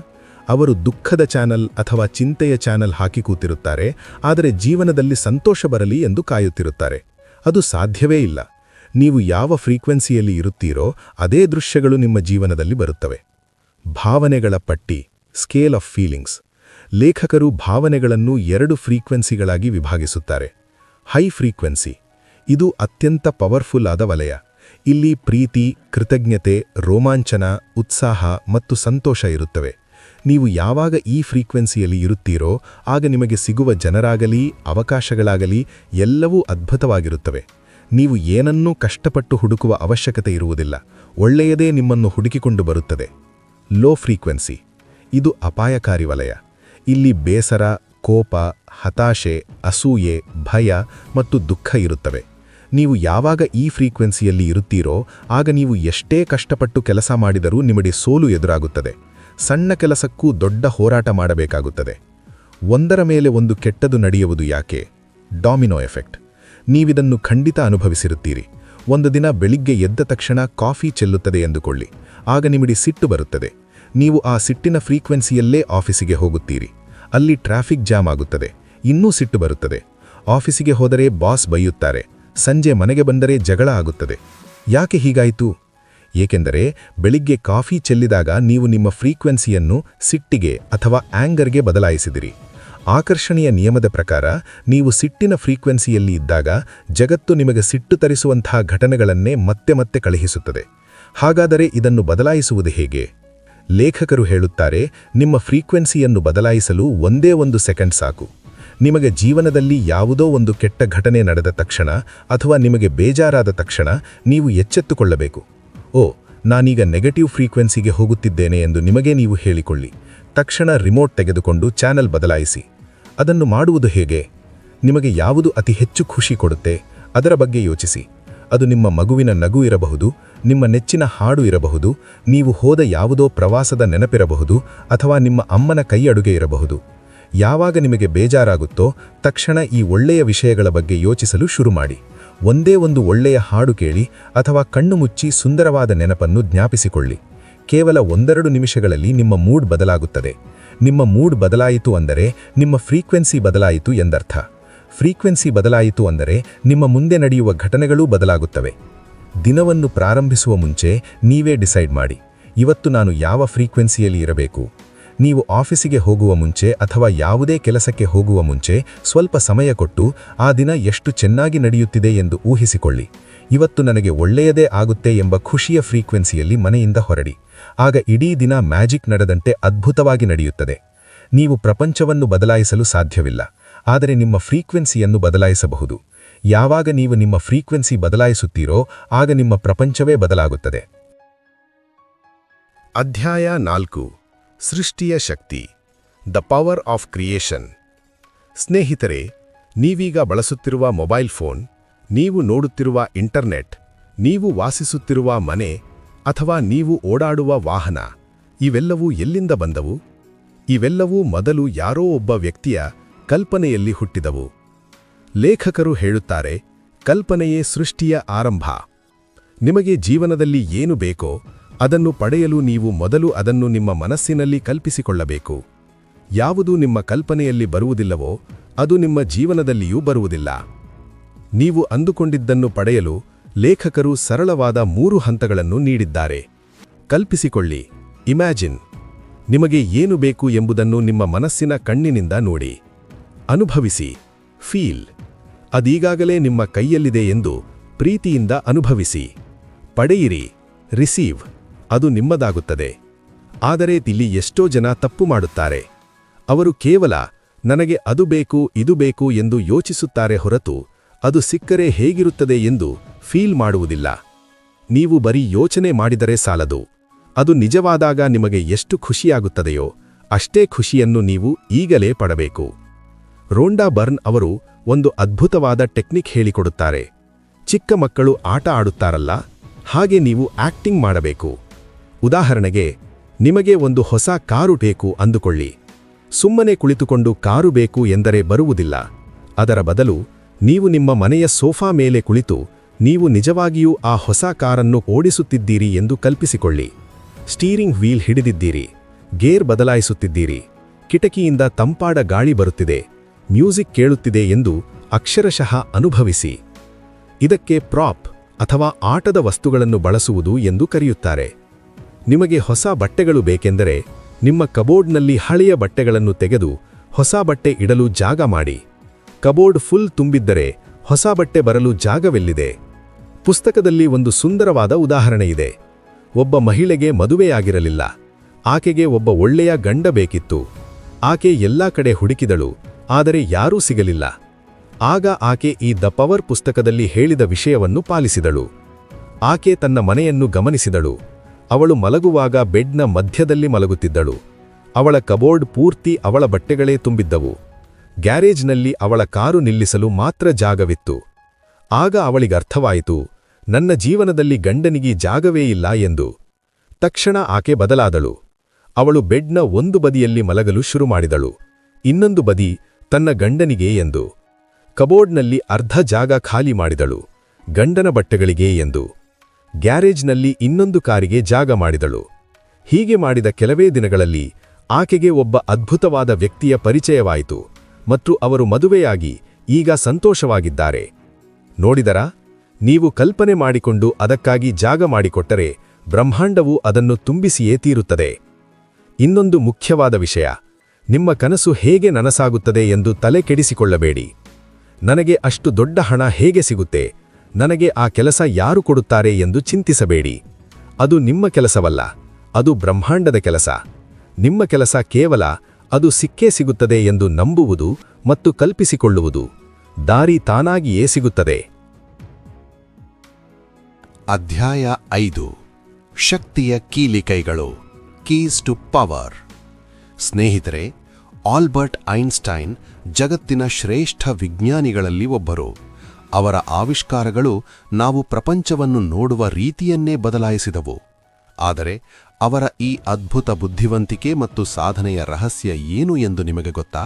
ಅವರು ದುಃಖದ ಚಾನಲ್ ಅಥವಾ ಚಿಂತೆಯ ಚಾನಲ್ ಹಾಕಿ ಕೂತಿರುತ್ತಾರೆ, ಆದರೆ ಜೀವನದಲ್ಲಿ ಸಂತೋಷ ಬರಲಿ ಎಂದು ಕಾಯುತ್ತಿರುತ್ತಾರೆ. ಅದು ಸಾಧ್ಯವೇ ಇಲ್ಲ. ನೀವು ಯಾವ ಫ್ರೀಕ್ವೆನ್ಸಿಯಲ್ಲಿ ಇರುತ್ತೀರೋ ಅದೇ ದೃಶ್ಯಗಳು ನಿಮ್ಮ ಜೀವನದಲ್ಲಿ ಬರುತ್ತವೆ. ಭಾವನೆಗಳ ಪಟ್ಟಿ, ಸ್ಕೇಲ್ ಆಫ್ ಫೀಲಿಂಗ್ಸ್. ಲೇಖಕರು ಭಾವನೆಗಳನ್ನು 2 ಫ್ರೀಕ್ವೆನ್ಸಿಗಳಾಗಿ ವಿಭಾಗಿಸುತ್ತಾರೆ. ಹೈ ಫ್ರೀಕ್ವೆನ್ಸಿ, ಇದು ಅತ್ಯಂತ ಪವರ್ಫುಲ್ ಆದ ವಲಯ. ಇಲ್ಲಿ ಪ್ರೀತಿ, ಕೃತಜ್ಞತೆ, ರೋಮಾಂಚನ, ಉತ್ಸಾಹ ಮತ್ತು ಸಂತೋಷ ಇರುತ್ತವೆ. ನೀವು ಯಾವಾಗ ಈ ಫ್ರೀಕ್ವೆನ್ಸಿಯಲ್ಲಿ ಇರುತ್ತೀರೋ ಆಗ ನಿಮಗೆ ಸಿಗುವ ಜನರಾಗಲಿ ಅವಕಾಶಗಳಾಗಲಿ ಎಲ್ಲವೂ ಅದ್ಭುತವಾಗಿರುತ್ತವೆ. ನೀವು ಏನನ್ನೂ ಕಷ್ಟಪಟ್ಟು ಹುಡುಕುವ ಅವಶ್ಯಕತೆ ಇರುವುದಿಲ್ಲ. ಒಳ್ಳೆಯದೇ ನಿಮ್ಮನ್ನು ಹುಡುಕಿಕೊಂಡು ಬರುತ್ತದೆ. ಲೋ ಫ್ರೀಕ್ವೆನ್ಸಿ, ಇದು ಅಪಾಯಕಾರಿ ವಲಯ. ಇಲ್ಲಿ ಬೇಸರ, ಕೋಪ, ಹತಾಶೆ, ಅಸೂಯೆ, ಭಯ ಮತ್ತು ದುಃಖ ಇರುತ್ತವೆ. ನೀವು ಯಾವಾಗ ಈ ಫ್ರೀಕ್ವೆನ್ಸಿಯಲ್ಲಿ ಇರುತ್ತೀರೋ ಆಗ ನೀವು ಎಷ್ಟೇ ಕಷ್ಟಪಟ್ಟು ಕೆಲಸ ಮಾಡಿದರೂ ನಿಮಗೆ ಸೋಲು ಎದುರಾಗುತ್ತದೆ. ಸಣ್ಣ ಕೆಲಸಕ್ಕೂ ದೊಡ್ಡ ಹೋರಾಟ ಮಾಡಬೇಕಾಗುತ್ತದೆ. ಒಂದರ ಮೇಲೆ ಒಂದು ಕೆಟ್ಟದು ನಡೆಯುವುದು ಯಾಕೆ? Domino effect. ನೀವಿದನ್ನು ಖಂಡಿತ ಅನುಭವಿಸಿರುತ್ತೀರಿ. ಒಂದು ದಿನ ಬೆಳಿಗ್ಗೆ ಎದ್ದ ತಕ್ಷಣ ಕಾಫಿ ಚೆಲ್ಲುತ್ತದೆ ಎಂದುಕೊಳ್ಳಿ. ಆಗ ನಿಮಗೆ ಸಿಟ್ಟು ಬರುತ್ತದೆ. ನೀವು ಆ ಸಿಟ್ಟಿನ ಫ್ರೀಕ್ವೆನ್ಸಿಯಲ್ಲೇ ಆಫೀಸಿಗೆ ಹೋಗುತ್ತೀರಿ. ಅಲ್ಲಿ ಟ್ರಾಫಿಕ್ ಜಾಮ್ ಆಗುತ್ತದೆ. ಇನ್ನೂ ಸಿಟ್ಟು ಬರುತ್ತದೆ. ಆಫೀಸಿಗೆ ಹೋದರೆ ಬಾಸ್ ಬೈಯುತ್ತಾರೆ. ಸಂಜೆ ಮನೆಗೆ ಬಂದರೆ ಜಗಳ ಆಗುತ್ತದೆ. ಯಾಕೆ ಹೀಗಾಯಿತು? ಏಕೆಂದರೆ ಬೆಳಿಗ್ಗೆ ಕಾಫಿ ಚೆಲ್ಲಿದಾಗ ನೀವು ನಿಮ್ಮ ಫ್ರೀಕ್ವೆನ್ಸಿಯನ್ನು ಸಿಟ್ಟಿಗೆ ಅಥವಾ ಆಂಗರ್ಗೆ ಬದಲಾಯಿಸಿದಿರಿ. ಆಕರ್ಷಣೆಯ ನಿಯಮದ ಪ್ರಕಾರ ನೀವು ಸಿಟ್ಟಿನ ಫ್ರೀಕ್ವೆನ್ಸಿಯಲ್ಲಿ ಇದ್ದಾಗ ಜಗತ್ತು ನಿಮಗೆ ಸಿಟ್ಟು ತರಿಸುವಂತಹ ಘಟನೆಗಳನ್ನೇ ಮತ್ತೆ ಮತ್ತೆ ಕಳುಹಿಸುತ್ತದೆ. ಹಾಗಾದರೆ ಇದನ್ನು ಬದಲಾಯಿಸುವುದು ಹೇಗೆ? ಲೇಖಕರು ಹೇಳುತ್ತಾರೆ, ನಿಮ್ಮ ಫ್ರೀಕ್ವೆನ್ಸಿಯನ್ನು ಬದಲಾಯಿಸಲು ಒಂದೇ 1 ಸೆಕೆಂಡ್ ಸಾಕು. ನಿಮಗೆ ಜೀವನದಲ್ಲಿ ಯಾವುದೋ ಒಂದು ಕೆಟ್ಟ ಘಟನೆ ನಡೆದ ತಕ್ಷಣ ಅಥವಾ ನಿಮಗೆ ಬೇಜಾರಾದ ತಕ್ಷಣ ನೀವು ಎಚ್ಚೆತ್ತುಕೊಳ್ಳಬೇಕು. ಓ, ನಾನೀಗ ನೆಗೆಟಿವ್ ಫ್ರೀಕ್ವೆನ್ಸಿಗೆ ಹೋಗುತ್ತಿದ್ದೇನೆ ಎಂದು ನಿಮಗೆ ನೀವು ಹೇಳಿಕೊಳ್ಳಿ. ತಕ್ಷಣ ರಿಮೋಟ್ ತೆಗೆದುಕೊಂಡು ಚಾನೆಲ್ ಬದಲಾಯಿಸಿ. ಅದನ್ನು ಮಾಡುವುದು ಹೇಗೆ? ನಿಮಗೆ ಯಾವುದು ಅತಿ ಹೆಚ್ಚು ಖುಷಿ ಕೊಡುತ್ತೆ ಅದರ ಬಗ್ಗೆ ಯೋಚಿಸಿ. ಅದು ನಿಮ್ಮ ಮಗುವಿನ ನಗು ಇರಬಹುದು, ನಿಮ್ಮ ನೆಚ್ಚಿನ ಹಾಡು ಇರಬಹುದು, ನೀವು ಹೋದ ಯಾವುದೋ ಪ್ರವಾಸದ ನೆನಪಿರಬಹುದು, ಅಥವಾ ನಿಮ್ಮ ಅಮ್ಮನ ಕೈ ಅಡುಗೆ ಇರಬಹುದು. ಯಾವಾಗ ನಿಮಗೆ ಬೇಜಾರಾಗುತ್ತೋ ತಕ್ಷಣ ಈ ಒಳ್ಳೆಯ ವಿಷಯಗಳ ಬಗ್ಗೆ ಯೋಚಿಸಲು ಶುರು ಮಾಡಿ. ಒಂದೇ ಒಂದು ಒಳ್ಳೆಯ ಹಾಡು ಕೇಳಿ ಅಥವಾ ಕಣ್ಣು ಮುಚ್ಚಿ ಸುಂದರವಾದ ನೆನಪನ್ನು ಜ್ಞಾಪಿಸಿಕೊಳ್ಳಿ. ಕೇವಲ 1-2 ನಿಮಿಷಗಳಲ್ಲಿ ನಿಮ್ಮ ಮೂಡ್ ಬದಲಾಗುತ್ತದೆ. ನಿಮ್ಮ ಮೂಡ್ ಬದಲಾಯಿತು ಅಂದರೆ ನಿಮ್ಮ ಫ್ರೀಕ್ವೆನ್ಸಿ ಬದಲಾಯಿತು ಎಂದರ್ಥ. ಫ್ರೀಕ್ವೆನ್ಸಿ ಬದಲಾಯಿತು ಅಂದರೆ ನಿಮ್ಮ ಮುಂದೆ ನಡೆಯುವ ಘಟನೆಗಳೂ ಬದಲಾಗುತ್ತವೆ. ದಿನವನ್ನು ಪ್ರಾರಂಭಿಸುವ ಮುಂಚೆ ನೀವೇ ಡಿಸೈಡ್ ಮಾಡಿ, ಇವತ್ತು ನಾನು ಯಾವ ಫ್ರೀಕ್ವೆನ್ಸಿಯಲ್ಲಿ ಇರಬೇಕು. ನೀವು ಆಫೀಸಿಗೆ ಹೋಗುವ ಮುಂಚೆ ಅಥವಾ ಯಾವುದೇ ಕೆಲಸಕ್ಕೆ ಹೋಗುವ ಮುಂಚೆ ಸ್ವಲ್ಪ ಸಮಯ ಕೊಟ್ಟು ಆ ದಿನ ಎಷ್ಟು ಚೆನ್ನಾಗಿ ನಡೆಯುತ್ತಿದೆ ಎಂದು ಊಹಿಸಿಕೊಳ್ಳಿ. ಇವತ್ತು ನನಗೆ ಒಳ್ಳೆಯದೇ ಆಗುತ್ತೆ ಎಂಬ ಖುಷಿಯ ಫ್ರೀಕ್ವೆನ್ಸಿಯಲ್ಲಿ ಮನೆಯಿಂದ ಹೊರಡಿ. ಆಗ ಇಡೀ ದಿನ ಮ್ಯಾಜಿಕ್ ನಡೆದಂತೆ ಅದ್ಭುತವಾಗಿ ನಡೆಯುತ್ತದೆ. ನೀವು ಪ್ರಪಂಚವನ್ನು ಬದಲಾಯಿಸಲು ಸಾಧ್ಯವಿಲ್ಲ, ಆದರೆ ನಿಮ್ಮ ಫ್ರೀಕ್ವೆನ್ಸಿಯನ್ನು ಬದಲಾಯಿಸಬಹುದು. ಯಾವಾಗ ನೀವು ನಿಮ್ಮ ಫ್ರೀಕ್ವೆನ್ಸಿ ಬದಲಾಯಿಸುತ್ತೀರೋ ಆಗ ನಿಮ್ಮ ಪ್ರಪಂಚವೇ ಬದಲಾಗುತ್ತದೆ. ಅಧ್ಯಾಯ 4 ಸೃಷ್ಟಿಯ ಶಕ್ತಿ, ದ ಪವರ್ ಆಫ್ ಕ್ರಿಯೇಷನ್. ಸ್ನೇಹಿತರೆ, ನೀವೀಗ ಬಳಸುತ್ತಿರುವ ಮೊಬೈಲ್ ಫೋನ್, ನೀವು ನೋಡುತ್ತಿರುವ ಇಂಟರ್ನೆಟ್, ನೀವು ವಾಸಿಸುತ್ತಿರುವ ಮನೆ ಅಥವಾ ನೀವು ಓಡಾಡುವ ವಾಹನ, ಇವೆಲ್ಲವೂ ಎಲ್ಲಿಂದ ಬಂದವು? ಇವೆಲ್ಲವೂ ಮೊದಲು ಯಾರೋ ಒಬ್ಬ ವ್ಯಕ್ತಿಯ ಕಲ್ಪನೆಯಲ್ಲಿ ಹುಟ್ಟಿದವು. ಲೇಖಕರು ಹೇಳುತ್ತಾರೆ, ಕಲ್ಪನೆಯೇ ಸೃಷ್ಟಿಯ ಆರಂಭ. ನಿಮಗೆ ಜೀವನದಲ್ಲಿ ಏನು ಬೇಕೋ ಅದನ್ನು ಪಡೆಯಲು ನೀವು ಮೊದಲು ಅದನ್ನು ನಿಮ್ಮ ಮನಸ್ಸಿನಲ್ಲಿ ಕಲ್ಪಿಸಿಕೊಳ್ಳಬೇಕು. ಯಾವುದು ನಿಮ್ಮ ಕಲ್ಪನೆಯಲ್ಲಿ ಬರುವುದಿಲ್ಲವೋ ಅದು ನಿಮ್ಮ ಜೀವನದಲ್ಲಿಯೂ ಬರುವುದಿಲ್ಲ. ನೀವು ಅಂದುಕೊಂಡಿದ್ದನ್ನು ಪಡೆಯಲು ಲೇಖಕರು ಸರಳವಾದ 3 ಹಂತಗಳನ್ನು ನೀಡಿದ್ದಾರೆ. ಕಲ್ಪಿಸಿಕೊಳ್ಳಿ, ಇಮ್ಯಾಜಿನ್. ನಿಮಗೆ ಏನು ಬೇಕು ಎಂಬುದನ್ನು ನಿಮ್ಮ ಮನಸ್ಸಿನ ಕಣ್ಣಿನಿಂದ ನೋಡಿ. ಅನುಭವಿಸಿ, ಫೀಲ್. ಅದೀಗಾಗಲೇ ನಿಮ್ಮ ಕೈಯಲ್ಲಿದೆ ಎಂದು ಪ್ರೀತಿಯಿಂದ ಅನುಭವಿಸಿ. ಪಡೆಯಿರಿ, ರಿಸೀವ್. ಅದು ನಿಮ್ಮದಾಗುತ್ತದೆ. ಆದರೆ ಇಲ್ಲಿ ಎಷ್ಟೋ ಜನ ತಪ್ಪು ಮಾಡುತ್ತಾರೆ. ಅವರು ಕೇವಲ ನನಗೆ ಅದು ಬೇಕು ಇದು ಬೇಕು ಎಂದು ಯೋಚಿಸುತ್ತಾರೆ ಹೊರತು ಅದು ಸಿಕ್ಕರೆ ಹೇಗಿರುತ್ತದೆ ಎಂದು ಫೀಲ್ ಮಾಡುವುದಿಲ್ಲ. ನೀವು ಬರೀ ಯೋಚನೆ ಮಾಡಿದರೆ ಸಾಲದು. ಅದು ನಿಜವಾದಾಗ ನಿಮಗೆ ಎಷ್ಟು ಖುಷಿಯಾಗುತ್ತದೆಯೋ ಅಷ್ಟೇ ಖುಷಿಯನ್ನು ನೀವು ಈಗಲೇ ಪಡಬೇಕು. ರೋಂಡಾ ಬರ್ನ್ ಅವರು ಒಂದು ಅದ್ಭುತವಾದ ಟೆಕ್ನಿಕ್ ಹೇಳಿಕೊಡುತ್ತಾರೆ. ಚಿಕ್ಕ ಮಕ್ಕಳು ಆಟ ಆಡುತ್ತಾರಲ್ಲ, ಹಾಗೆ ನೀವು ಆಕ್ಟಿಂಗ್ ಮಾಡಬೇಕು. ಉದಾಹರಣೆಗೆ, ನಿಮಗೆ ಒಂದು ಹೊಸ ಕಾರು ಬೇಕು ಅಂದುಕೊಳ್ಳಿ. ಸುಮ್ಮನೆ ಕುಳಿತುಕೊಂಡು ಕಾರು ಬೇಕು ಎಂದರೆ ಬರುವುದಿಲ್ಲ. ಅದರ ಬದಲು ನೀವು ನಿಮ್ಮ ಮನೆಯ ಸೋಫಾ ಮೇಲೆ ಕುಳಿತು ನೀವು ನಿಜವಾಗಿಯೂ ಆ ಹೊಸ ಕಾರನ್ನು ಓಡಿಸುತ್ತಿದ್ದೀರಿ ಎಂದು ಕಲ್ಪಿಸಿಕೊಳ್ಳಿ. ಸ್ಟೀರಿಂಗ್ ವೀಲ್ ಹಿಡಿದಿದ್ದೀರಿ, ಗೇರ್ ಬದಲಾಯಿಸುತ್ತಿದ್ದೀರಿ, ಕಿಟಕಿಯಿಂದ ತಂಪಾದ ಗಾಳಿ ಬರುತ್ತಿದೆ, ಮ್ಯೂಸಿಕ್ ಕೇಳುತ್ತಿದೆ ಎಂದು ಅಕ್ಷರಶಃ ಅನುಭವಿಸಿ. ಇದಕ್ಕೆ ಪ್ರಾಪ್ ಅಥವಾ ಆಟದ ವಸ್ತುಗಳನ್ನು ಬಳಸುವುದು ಎಂದು ಕರೆಯುತ್ತಾರೆ. ನಿಮಗೆ ಹೊಸ ಬಟ್ಟೆಗಳು ಬೇಕೆಂದರೆ ನಿಮ್ಮ ಕಬೋರ್ಡ್ನಲ್ಲಿ ಹಳೆಯ ಬಟ್ಟೆಗಳನ್ನು ತೆಗೆದು ಹೊಸ ಬಟ್ಟೆ ಇಡಲು ಜಾಗ ಮಾಡಿ. ಕಬೋರ್ಡ್ ಫುಲ್ ತುಂಬಿದ್ದರೆ ಹೊಸ ಬಟ್ಟೆ ಬರಲು ಜಾಗವೆಲ್ಲಿದೆ? ಪುಸ್ತಕದಲ್ಲಿ ಒಂದು ಸುಂದರವಾದ ಉದಾಹರಣೆಯಿದೆ. ಒಬ್ಬ ಮಹಿಳೆಗೆ ಮದುವೆಯಾಗಿರಲಿಲ್ಲ. ಆಕೆಗೆ ಒಬ್ಬ ಒಳ್ಳೆಯ ಗಂಡ ಬೇಕಿತ್ತು. ಆಕೆ ಎಲ್ಲಾ ಕಡೆ ಹುಡುಕಿದಳು, ಆದರೆ ಯಾರೂ ಸಿಗಲಿಲ್ಲ. ಆಗ ಆಕೆ ಈ ದ ಪವರ್ ಪುಸ್ತಕದಲ್ಲಿ ಹೇಳಿದ ವಿಷಯವನ್ನು ಪಾಲಿಸಿದಳು. ಆಕೆ ತನ್ನ ಮನೆಯನ್ನು ಗಮನಿಸಿದಳು. ಅವಳು ಮಲಗುವಾಗ ಬೆಡ್ನ ಮಧ್ಯದಲ್ಲಿ ಮಲಗುತ್ತಿದ್ದಳು. ಅವಳ ಕಬೋರ್ಡ್ ಪೂರ್ತಿ ಅವಳ ಬಟ್ಟೆಗಳೇ ತುಂಬಿದ್ದವು. ಗ್ಯಾರೇಜ್ನಲ್ಲಿ ಅವಳ ಕಾರು ನಿಲ್ಲಿಸಲು ಮಾತ್ರ ಜಾಗವಿತ್ತು. ಆಗ ಅವಳಿಗರ್ಥವಾಯಿತು, ನನ್ನ ಜೀವನದಲ್ಲಿ ಗಂಡನಿಗೆ ಜಾಗವೇ ಇಲ್ಲ ಎಂದು. ತಕ್ಷಣ ಆಕೆ ಬದಲಾದಳು. ಅವಳು ಬೆಡ್ನ ಒಂದು ಬದಿಯಲ್ಲಿ ಮಲಗಲು ಶುರುಮಾಡಿದಳು, ಇನ್ನೊಂದು ಬದಿ ತನ್ನ ಗಂಡನಿಗೆ ಎಂದು. ಕಬೋರ್ಡ್ನಲ್ಲಿ ಅರ್ಧ ಜಾಗ ಖಾಲಿ ಮಾಡಿದಳು, ಗಂಡನ ಬಟ್ಟೆಗಳಿಗೆ ಎಂದು. ಗ್ಯಾರೇಜ್ನಲ್ಲಿ ಇನ್ನೊಂದು ಕಾರಿಗೆ ಜಾಗ ಮಾಡಿದಳು. ಹೀಗೆ ಮಾಡಿದ ಕೆಲವೇ ದಿನಗಳಲ್ಲಿ ಆಕೆಗೆ ಒಬ್ಬ ಅದ್ಭುತವಾದ ವ್ಯಕ್ತಿಯ ಪರಿಚಯವಾಯಿತು ಮತ್ತು ಅವರು ಮದುವೆಯಾಗಿ ಈಗ ಸಂತೋಷವಾಗಿದ್ದಾರೆ. ನೋಡಿದರಾ? ನೀವು ಕಲ್ಪನೆ ಮಾಡಿಕೊಂಡು ಅದಕ್ಕಾಗಿ ಜಾಗ ಮಾಡಿಕೊಟ್ಟರೆ ಬ್ರಹ್ಮಾಂಡವು ಅದನ್ನು ತುಂಬಿಸಿಯೇ ತೀರುತ್ತದೆ. ಇನ್ನೊಂದು ಮುಖ್ಯವಾದ ವಿಷಯ, ನಿಮ್ಮ ಕನಸು ಹೇಗೆ ನನಸಾಗುತ್ತದೆ ಎಂದು ತಲೆ ಕೆಡಿಸಿಕೊಳ್ಳಬೇಡಿ. ನನಗೆ ಅಷ್ಟು ದೊಡ್ಡ ಹಣ ಹೇಗೆ ಸಿಗುತ್ತೆ, ನನಗೆ ಆ ಕೆಲಸ ಯಾರು ಕೊಡುತ್ತಾರೆ ಎಂದು ಚಿಂತಿಸಬೇಡಿ. ಅದು ನಿಮ್ಮ ಕೆಲಸವಲ್ಲ, ಅದು ಬ್ರಹ್ಮಾಂಡದ ಕೆಲಸ. ನಿಮ್ಮ ಕೆಲಸ ಕೇವಲ ಅದು ಸಿಕ್ಕೇ ಸಿಗುತ್ತದೆ ಎಂದು ನಂಬುವುದು ಮತ್ತು ಕಲ್ಪಿಸಿಕೊಳ್ಳುವುದು. ದಾರಿ ತಾನಾಗಿಯೇ ಸಿಗುತ್ತದೆ. ಅಧ್ಯಾಯ 5. ಶಕ್ತಿಯ ಕೀಲಿಕೈಗಳು, ಕೀಸ್ ಟು ಪವರ್. ಸ್ನೇಹಿತರೆ, ಆಲ್ಬರ್ಟ್ ಐನ್ಸ್ಟೈನ್ ಜಗತ್ತಿನ ಶ್ರೇಷ್ಠ ವಿಜ್ಞಾನಿಗಳಲ್ಲಿ ಒಬ್ಬರು. ಅವರ ಆವಿಷ್ಕಾರಗಳು ನಾವು ಪ್ರಪಂಚವನ್ನು ನೋಡುವ ರೀತಿಯನ್ನೇ ಬದಲಾಯಿಸಿದವು. ಆದರೆ ಅವರ ಈ ಅದ್ಭುತ ಬುದ್ಧಿವಂತಿಕೆ ಮತ್ತು ಸಾಧನೆಯ ರಹಸ್ಯ ಏನು ಎಂದು ನಿಮಗೆ ಗೊತ್ತಾ?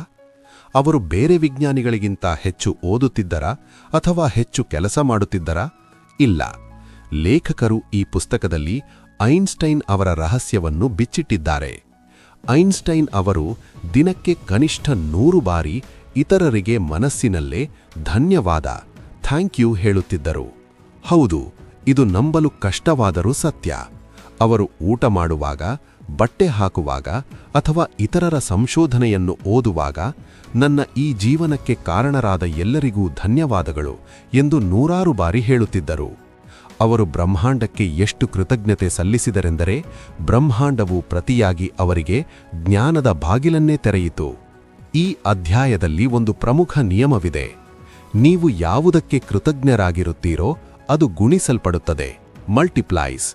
ಅವರು ಬೇರೆ ವಿಜ್ಞಾನಿಗಳಿಗಿಂತ ಹೆಚ್ಚು ಓದುತ್ತಿದ್ದರಾ ಅಥವಾ ಹೆಚ್ಚು ಕೆಲಸ ಮಾಡುತ್ತಿದ್ದರಾ? ಇಲ್ಲ. ಲೇಖಕರು ಈ ಪುಸ್ತಕದಲ್ಲಿ ಐನ್ಸ್ಟೈನ್ ಅವರ ರಹಸ್ಯವನ್ನು ಬಿಚ್ಚಿಟ್ಟಿದ್ದಾರೆ. ಐನ್ಸ್ಟೈನ್ ಅವರು ದಿನಕ್ಕೆ ಕನಿಷ್ಠ 100 ಬಾರಿ ಇತರರಿಗೆ ಮನಸ್ಸಿನಲ್ಲೇ ಧನ್ಯವಾದ, ಥ್ಯಾಂಕ್ ಯು ಹೇಳುತ್ತಿದ್ದರು. ಹೌದು, ಇದು ನಂಬಲು ಕಷ್ಟವಾದರೂ ಸತ್ಯ. ಅವರು ಊಟ ಮಾಡುವಾಗ, ಬಟ್ಟೆ ಹಾಕುವಾಗ ಅಥವಾ ಇತರರ ಸಂಶೋಧನೆಯನ್ನು ಓದುವಾಗ, ನನ್ನ ಈ ಜೀವನಕ್ಕೆ ಕಾರಣರಾದ ಎಲ್ಲರಿಗೂ ಧನ್ಯವಾದಗಳು ಎಂದು 100 ಬಾರಿ ಹೇಳುತ್ತಿದ್ದರು. ಅವರು ಬ್ರಹ್ಮಾಂಡಕ್ಕೆ ಎಷ್ಟು ಕೃತಜ್ಞತೆ ಸಲ್ಲಿಸಿದರೆಂದರೆ ಬ್ರಹ್ಮಾಂಡವು ಪ್ರತಿಯಾಗಿ ಅವರಿಗೆ ಜ್ಞಾನದ ಬಾಗಿಲನ್ನೇ ತೆರೆಯಿತು. ಈ ಅಧ್ಯಾಯದಲ್ಲಿ ಒಂದು ಪ್ರಮುಖ ನಿಯಮವಿದೆ. ನೀವು ಯಾವುದಕ್ಕೆ ಕೃತಜ್ಞರಾಗಿರುತ್ತೀರೋ ಅದು ಗುಣಿಸಲ್ಪಡುತ್ತದೆ, ಮಲ್ಟಿಪ್ಲೈಸ್.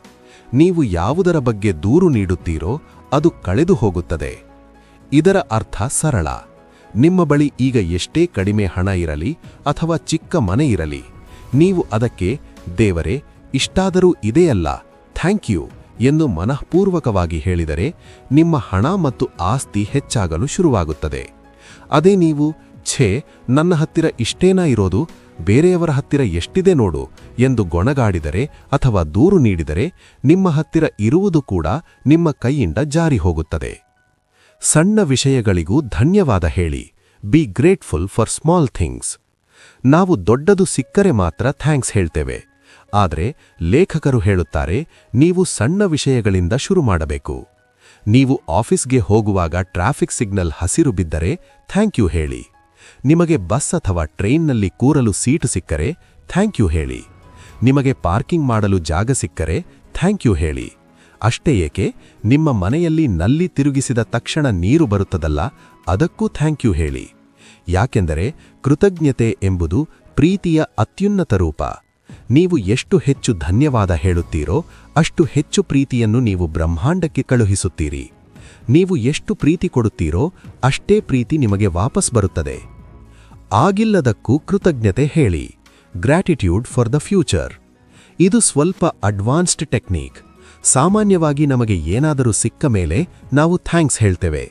ನೀವು ಯಾವುದರ ಬಗ್ಗೆ ದೂರು ನೀಡುತ್ತೀರೋ ಅದು ಕಳೆದು ಹೋಗುತ್ತದೆ. ಇದರ ಅರ್ಥ ಸರಳ. ನಿಮ್ಮ ಬಳಿ ಈಗ ಎಷ್ಟೇ ಕಡಿಮೆ ಹಣ ಇರಲಿ ಅಥವಾ ಚಿಕ್ಕ ಮನೆ ಇರಲಿ, ನೀವು ಅದಕ್ಕೆ ದೇವರೇ ಇಷ್ಟಾದರೂ ಇದೆಯಲ್ಲ, ಥ್ಯಾಂಕ್ ಯು ಎಂದು ಮನಃಪೂರ್ವಕವಾಗಿ ಹೇಳಿದರೆ ನಿಮ್ಮ ಹಣ ಮತ್ತು ಆಸ್ತಿ ಹೆಚ್ಚಾಗಲು ಶುರುವಾಗುತ್ತದೆ. ಅದೇ ನೀವು ಛೇ, ನನ್ನ ಹತ್ತಿರ ಇಷ್ಟೇನಾ ಇರೋದು, ಬೇರೆಯವರ ಹತ್ತಿರ ಎಷ್ಟಿದೆ ನೋಡು ಎಂದು ಗೊಣಗಾಡಿದರೆ ಅಥವಾ ದೂರು ನೀಡಿದರೆ ನಿಮ್ಮ ಹತ್ತಿರ ಇರುವುದು ಕೂಡ ನಿಮ್ಮ ಕೈಯಿಂದ ಜಾರಿ ಹೋಗುತ್ತದೆ. ಸಣ್ಣ ವಿಷಯಗಳಿಗೂ ಧನ್ಯವಾದ ಹೇಳಿ. Be grateful for small things. ನಾವು ದೊಡ್ಡದು ಸಿಕ್ಕರೆ ಮಾತ್ರ ಥ್ಯಾಂಕ್ಸ್ ಹೇಳ್ತೇವೆ. ಆದರೆ ಲೇಖಕರು ಹೇಳುತ್ತಾರೆ, ನೀವು ಸಣ್ಣ ವಿಷಯಗಳಿಂದ ಶುರು ಮಾಡಬೇಕು. ನೀವು ಆಫೀಸ್ಗೆ ಹೋಗುವಾಗ ಟ್ರಾಫಿಕ್ ಸಿಗ್ನಲ್ ಹಸಿರು ಬಿದ್ದರೆ ಥ್ಯಾಂಕ್ ಯು ಹೇಳಿ. ನಿಮಗೆ ಬಸ್ ಅಥವಾ ಟ್ರೈನ್ನಲ್ಲಿ ಕೂರಲು ಸೀಟು ಸಿಕ್ಕರೆ ಥ್ಯಾಂಕ್ ಯು ಹೇಳಿ. ನಿಮಗೆ ಪಾರ್ಕಿಂಗ್ ಮಾಡಲು ಜಾಗ ಸಿಕ್ಕರೆ ಥ್ಯಾಂಕ್ ಯು ಹೇಳಿ. ಅಷ್ಟೇ ಏಕೆ, ನಿಮ್ಮ ಮನೆಯಲ್ಲಿ ನಲ್ಲಿ ತಿರುಗಿಸಿದ ತಕ್ಷಣ ನೀರು ಬರುತ್ತದಲ್ಲ, ಅದಕ್ಕೂ ಥ್ಯಾಂಕ್ ಯು ಹೇಳಿ. ಯಾಕೆಂದರೆ ಕೃತಜ್ಞತೆ ಎಂಬುದು ಪ್ರೀತಿಯ ಅತ್ಯುನ್ನತ ರೂಪ. ನೀವು ಎಷ್ಟು ಹೆಚ್ಚು ಧನ್ಯವಾದ ಹೇಳುತ್ತೀರೋ ಅಷ್ಟು ಹೆಚ್ಚು ಪ್ರೀತಿಯನ್ನು ನೀವು ಬ್ರಹ್ಮಾಂಡಕ್ಕೆ ಕಳುಹಿಸುತ್ತೀರಿ. ನೀವು ಎಷ್ಟು ಪ್ರೀತಿ ಕೊಡುತ್ತೀರೋ ಅಷ್ಟೇ ಪ್ರೀತಿ ನಿಮಗೆ ವಾಪಸ್ ಬರುತ್ತದೆ. ಆಗಿಲ್ಲದಕ್ಕೂ ಕೃತಜ್ಞತೆ ಹೇಳಿ. Gratitude for the future. ಇದು ಸ್ವಲ್ಪ ಅಡ್ವಾನ್ಸ್ಡ್ ಟೆಕ್ನಿಕ್. ಸಾಮಾನ್ಯವಾಗಿ ನಮಗೆ ಏನಾದರೂ ಸಿಕ್ಕ ಮೇಲೆ ನಾವು ಥ್ಯಾಂಕ್ಸ್ ಹೇಳ್ತೇವೆ.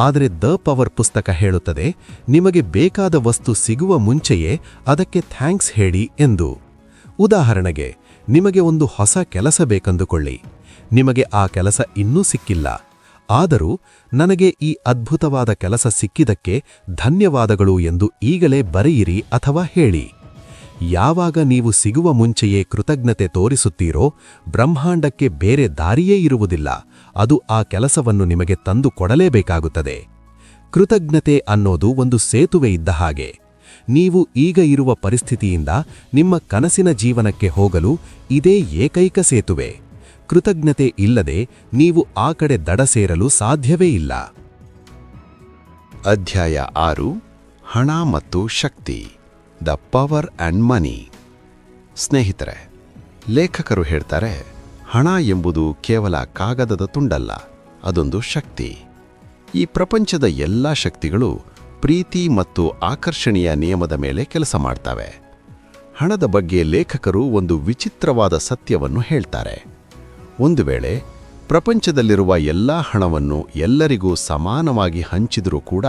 ಆದರೆ ದ ಪವರ್ ಪುಸ್ತಕ ಹೇಳುತ್ತದೆ, ನಿಮಗೆ ಬೇಕಾದ ವಸ್ತು ಸಿಗುವ ಮುಂಚೆಯೇ ಅದಕ್ಕೆ ಥ್ಯಾಂಕ್ಸ್ ಹೇಳಿ ಎಂದು. ಉದಾಹರಣೆಗೆ, ನಿಮಗೆ ಒಂದು ಹೊಸ ಕೆಲಸ ಬೇಕೆಂದುಕೊಳ್ಳಿ. ನಿಮಗೆ ಆ ಕೆಲಸ ಇನ್ನೂ ಸಿಕ್ಕಿಲ್ಲ. ಆದರೂ ನನಗೆ ಈ ಅದ್ಭುತವಾದ ಕೆಲಸ ಸಿಕ್ಕಿದ್ದಕ್ಕೆ ಧನ್ಯವಾದಗಳು ಎಂದು ಈಗಲೇ ಬರೆಯಿರಿ ಅಥವಾ ಹೇಳಿ. ಯಾವಾಗ ನೀವು ಸಿಗುವ ಮುಂಚೆಯೇ ಕೃತಜ್ಞತೆ ತೋರಿಸುತ್ತೀರೋ, ಬ್ರಹ್ಮಾಂಡಕ್ಕೆ ಬೇರೆ ದಾರಿಯೇ ಇರುವುದಿಲ್ಲ. ಅದು ಆ ಕೆಲಸವನ್ನು ನಿಮಗೆ ತಂದು ಕೊಡಲೇಬೇಕಾಗುತ್ತದೆ. ಕೃತಜ್ಞತೆ ಅನ್ನೋದು ಒಂದು ಸೇತುವೆ ಇದ್ದ ಹಾಗೆ. ನೀವು ಈಗ ಇರುವ ಪರಿಸ್ಥಿತಿಯಿಂದ ನಿಮ್ಮ ಕನಸಿನ ಜೀವನಕ್ಕೆ ಹೋಗಲು ಇದೇ ಏಕೈಕ ಸೇತುವೆ. ಕೃತಜ್ಞತೆ ಇಲ್ಲದೆ ನೀವು ಆ ಕಡೆ ದಡ ಸೇರಲು ಸಾಧ್ಯವೇ ಇಲ್ಲ. ಅಧ್ಯಾಯ 6 ಹಣ ಮತ್ತು ಶಕ್ತಿ, ದ ಪವರ್ ಆ್ಯಂಡ್ ಮನಿ. ಸ್ನೇಹಿತರೆ, ಲೇಖಕರು ಹೇಳ್ತಾರೆ, ಹಣ ಎಂಬುದು ಕೇವಲ ಕಾಗದದ ತುಂಡಲ್ಲ, ಅದೊಂದು ಶಕ್ತಿ. ಈ ಪ್ರಪಂಚದ ಎಲ್ಲ ಶಕ್ತಿಗಳು ಪ್ರೀತಿ ಮತ್ತು ಆಕರ್ಷಣೀಯ ನಿಯಮದ ಮೇಲೆ ಕೆಲಸ ಮಾಡ್ತವೆ. ಹಣದ ಬಗ್ಗೆ ಲೇಖಕರು ಒಂದು ವಿಚಿತ್ರವಾದ ಸತ್ಯವನ್ನು ಹೇಳ್ತಾರೆ. ಒಂದು ವೇಳೆ ಪ್ರಪಂಚದಲ್ಲಿರುವ ಎಲ್ಲ ಹಣವನ್ನು ಎಲ್ಲರಿಗೂ ಸಮಾನವಾಗಿ ಹಂಚಿದರೂ ಕೂಡ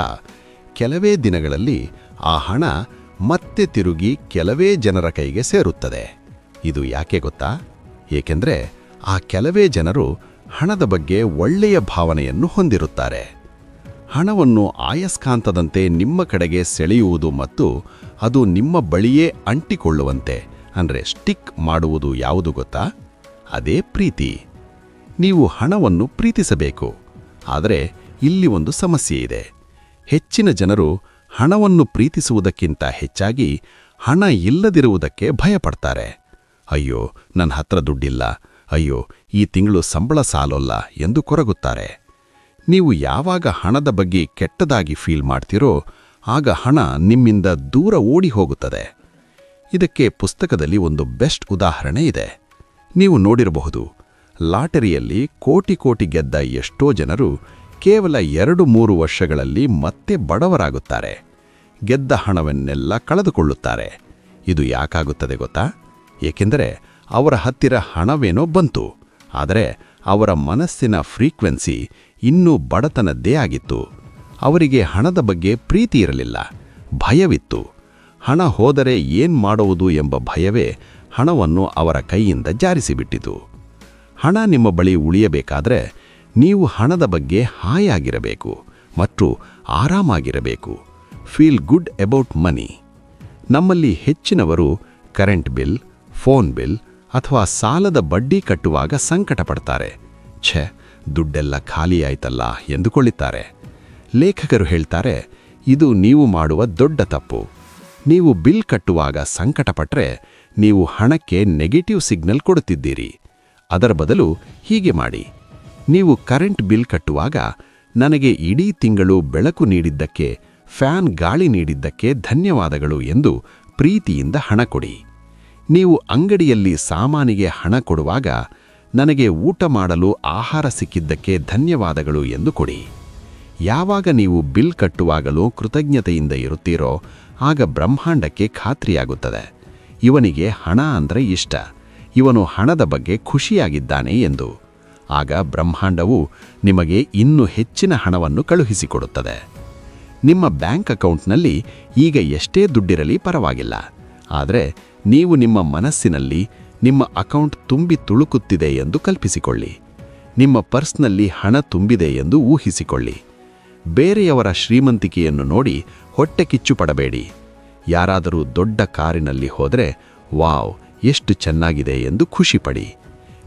ಕೆಲವೇ ದಿನಗಳಲ್ಲಿ ಆ ಹಣ ಮತ್ತೆ ತಿರುಗಿ ಕೆಲವೇ ಜನರ ಕೈಗೆ ಸೇರುತ್ತದೆ. ಇದು ಯಾಕೆ ಗೊತ್ತಾ? ಏಕೆಂದರೆ ಆ ಕೆಲವೇ ಜನರು ಹಣದ ಬಗ್ಗೆ ಒಳ್ಳೆಯ ಭಾವನೆಯನ್ನು ಹೊಂದಿರುತ್ತಾರೆ. ಹಣವನ್ನು ಆಯಸ್ಕಾಂತದಂತೆ ನಿಮ್ಮ ಕಡೆಗೆ ಸೆಳೆಯುವುದು ಮತ್ತು ಅದು ನಿಮ್ಮ ಬಳಿಯೇ ಅಂಟಿಕೊಳ್ಳುವಂತೆ ಅಂದರೆ ಸ್ಟಿಕ್ ಮಾಡುವುದು ಯಾವುದು ಗೊತ್ತಾ? ಅದೇ ಪ್ರೀತಿ. ನೀವು ಹಣವನ್ನು ಪ್ರೀತಿಸಬೇಕು. ಆದರೆ ಇಲ್ಲಿ ಒಂದು ಸಮಸ್ಯೆ ಇದೆ. ಹೆಚ್ಚಿನ ಜನರು ಹಣವನ್ನು ಪ್ರೀತಿಸುವುದಕ್ಕಿಂತ ಹೆಚ್ಚಾಗಿ ಹಣ ಇಲ್ಲದಿರುವುದಕ್ಕೆ ಭಯಪಡ್ತಾರೆ. ಅಯ್ಯೋ, ನನ್ನ ಹತ್ರ ದುಡ್ಡಿಲ್ಲ, ಅಯ್ಯೋ ಈ ತಿಂಗಳು ಸಂಬಳ ಸಾಲೋಲ್ಲ ಎಂದು ಕೊರಗುತ್ತಾರೆ. ನೀವು ಯಾವಾಗ ಹಣದ ಬಗ್ಗೆ ಕೆಟ್ಟದಾಗಿ ಫೀಲ್ ಮಾಡ್ತೀರೋ ಆಗ ಹಣ ನಿಮ್ಮಿಂದ ದೂರ ಓಡಿ ಹೋಗುತ್ತದೆ. ಇದಕ್ಕೆ ಪುಸ್ತಕದಲ್ಲಿ ಒಂದು ಬೆಸ್ಟ್ ಉದಾಹರಣೆ ಇದೆ. ನೀವು ನೋಡಿರಬಹುದು, ಲಾಟರಿಯಲ್ಲಿ ಕೋಟಿ ಕೋಟಿ ಗೆದ್ದ ಎಷ್ಟೋ ಜನರು ಕೇವಲ 2-3 ವರ್ಷಗಳಲ್ಲಿ ಮತ್ತೆ ಬಡವರಾಗುತ್ತಾರೆ. ಗೆದ್ದ ಹಣವನ್ನೆಲ್ಲ ಕಳೆದುಕೊಳ್ಳುತ್ತಾರೆ. ಇದು ಯಾಕಾಗುತ್ತದೆ ಗೊತ್ತಾ? ಏಕೆಂದರೆ ಅವರ ಹತ್ತಿರ ಹಣವೇನೋ ಬಂತು, ಆದರೆ ಅವರ ಮನಸ್ಸಿನ ಫ್ರೀಕ್ವೆನ್ಸಿ ಇನ್ನೂ ಬಡತನದ್ದೇ ಆಗಿತ್ತು. ಅವರಿಗೆ ಹಣದ ಬಗ್ಗೆ ಪ್ರೀತಿ ಇರಲಿಲ್ಲ, ಭಯವಿತ್ತು. ಹಣ ಹೋದರೆ ಏನ್ ಮಾಡುವುದು ಎಂಬ ಭಯವೇ ಹಣವನ್ನು ಅವರ ಕೈಯಿಂದ ಜಾರಿಸಿಬಿಟ್ಟಿತು. ಹಣ ನಿಮ್ಮ ಬಳಿ ಉಳಿಯಬೇಕಾದ್ರೆ ನೀವು ಹಣದ ಬಗ್ಗೆ ಹಾಯಾಗಿರಬೇಕು ಮತ್ತು ಆರಾಮಾಗಿರಬೇಕು. Feel good about money. ನಮ್ಮಲ್ಲಿ ಹೆಚ್ಚಿನವರು ಕರೆಂಟ್ ಬಿಲ್, ಫೋನ್ ಬಿಲ್ ಅಥವಾ ಸಾಲದ ಬಡ್ಡಿ ಕಟ್ಟುವಾಗ ಸಂಕಟ ಪಡ್ತಾರೆ. ಛೆ, ದುಡ್ಡೆಲ್ಲ ಖಾಲಿಯಾಯ್ತಲ್ಲ ಎಂದುಕೊಳ್ಳುತ್ತಾರೆ. ಲೇಖಕರು ಹೇಳ್ತಾರೆ, ಇದು ನೀವು ಮಾಡುವ ದೊಡ್ಡ ತಪ್ಪು. ನೀವು ಬಿಲ್ ಕಟ್ಟುವಾಗ ಸಂಕಟಪಟ್ಟರೆ ನೀವು ಹಣಕ್ಕೆ ನೆಗೆಟಿವ್ ಸಿಗ್ನಲ್ ಕೊಡುತ್ತಿದ್ದೀರಿ. ಅದರ ಬದಲು ಹೀಗೆ ಮಾಡಿ, ನೀವು ಕರೆಂಟ್ ಬಿಲ್ ಕಟ್ಟುವಾಗ ನನಗೆ ಇಡೀ ತಿಂಗಳು ಬೆಳಕು ನೀಡಿದ್ದಕ್ಕೆ, ಫ್ಯಾನ್ ಗಾಳಿ ನೀಡಿದ್ದಕ್ಕೆ ಧನ್ಯವಾದಗಳು ಎಂದು ಪ್ರೀತಿಯಿಂದ ಹಣ ಕೊಡಿ. ನೀವು ಅಂಗಡಿಯಲ್ಲಿ ಸಾಮಾನಿಗೆ ಹಣ ಕೊಡುವಾಗ ನನಗೆ ಊಟ ಮಾಡಲು ಆಹಾರ ಸಿಕ್ಕಿದ್ದಕ್ಕೆ ಧನ್ಯವಾದಗಳು ಎಂದು ಕೊಡಿ. ಯಾವಾಗ ನೀವು ಬಿಲ್ ಕಟ್ಟುವಾಗಲೂ ಕೃತಜ್ಞತೆಯಿಂದ ಇರುತ್ತೀರೋ ಆಗ ಬ್ರಹ್ಮಾಂಡಕ್ಕೆ ಖಾತ್ರಿಯಾಗುತ್ತದೆ, ಇವನಿಗೆ ಹಣ ಅಂದರೆ ಇಷ್ಟ, ಇವನು ಹಣದ ಬಗ್ಗೆ ಖುಷಿಯಾಗಿದ್ದಾನೆ ಎಂದು. ಆಗ ಬ್ರಹ್ಮಾಂಡವು ನಿಮಗೆ ಇನ್ನೂ ಹೆಚ್ಚಿನ ಹಣವನ್ನು ಕಳುಹಿಸಿಕೊಡುತ್ತದೆ. ನಿಮ್ಮ ಬ್ಯಾಂಕ್ ಅಕೌಂಟ್ನಲ್ಲಿ ಈಗ ಎಷ್ಟೇ ದುಡ್ಡಿರಲಿ ಪರವಾಗಿಲ್ಲ, ಆದರೆ ನೀವು ನಿಮ್ಮ ಮನಸ್ಸಿನಲ್ಲಿ ನಿಮ್ಮ ಅಕೌಂಟ್ ತುಂಬಿ ತುಳುಕುತ್ತಿದೆ ಎಂದು ಕಲ್ಪಿಸಿಕೊಳ್ಳಿ. ನಿಮ್ಮ ಪರ್ಸ್ನಲ್ಲಿ ಹಣ ತುಂಬಿದೆ ಎಂದು ಊಹಿಸಿಕೊಳ್ಳಿ. ಬೇರೆಯವರ ಶ್ರೀಮಂತಿಕೆಯನ್ನು ನೋಡಿ ಹೊಟ್ಟೆ ಕಿಚ್ಚು ಪಡಬೇಡಿ. ಯಾರಾದರೂ ದೊಡ್ಡ ಕಾರಿನಲ್ಲಿ ಹೋದರೆ ವಾವ್ ಎಷ್ಟು ಚೆನ್ನಾಗಿದೆ ಎಂದು ಖುಷಿಪಡಿ.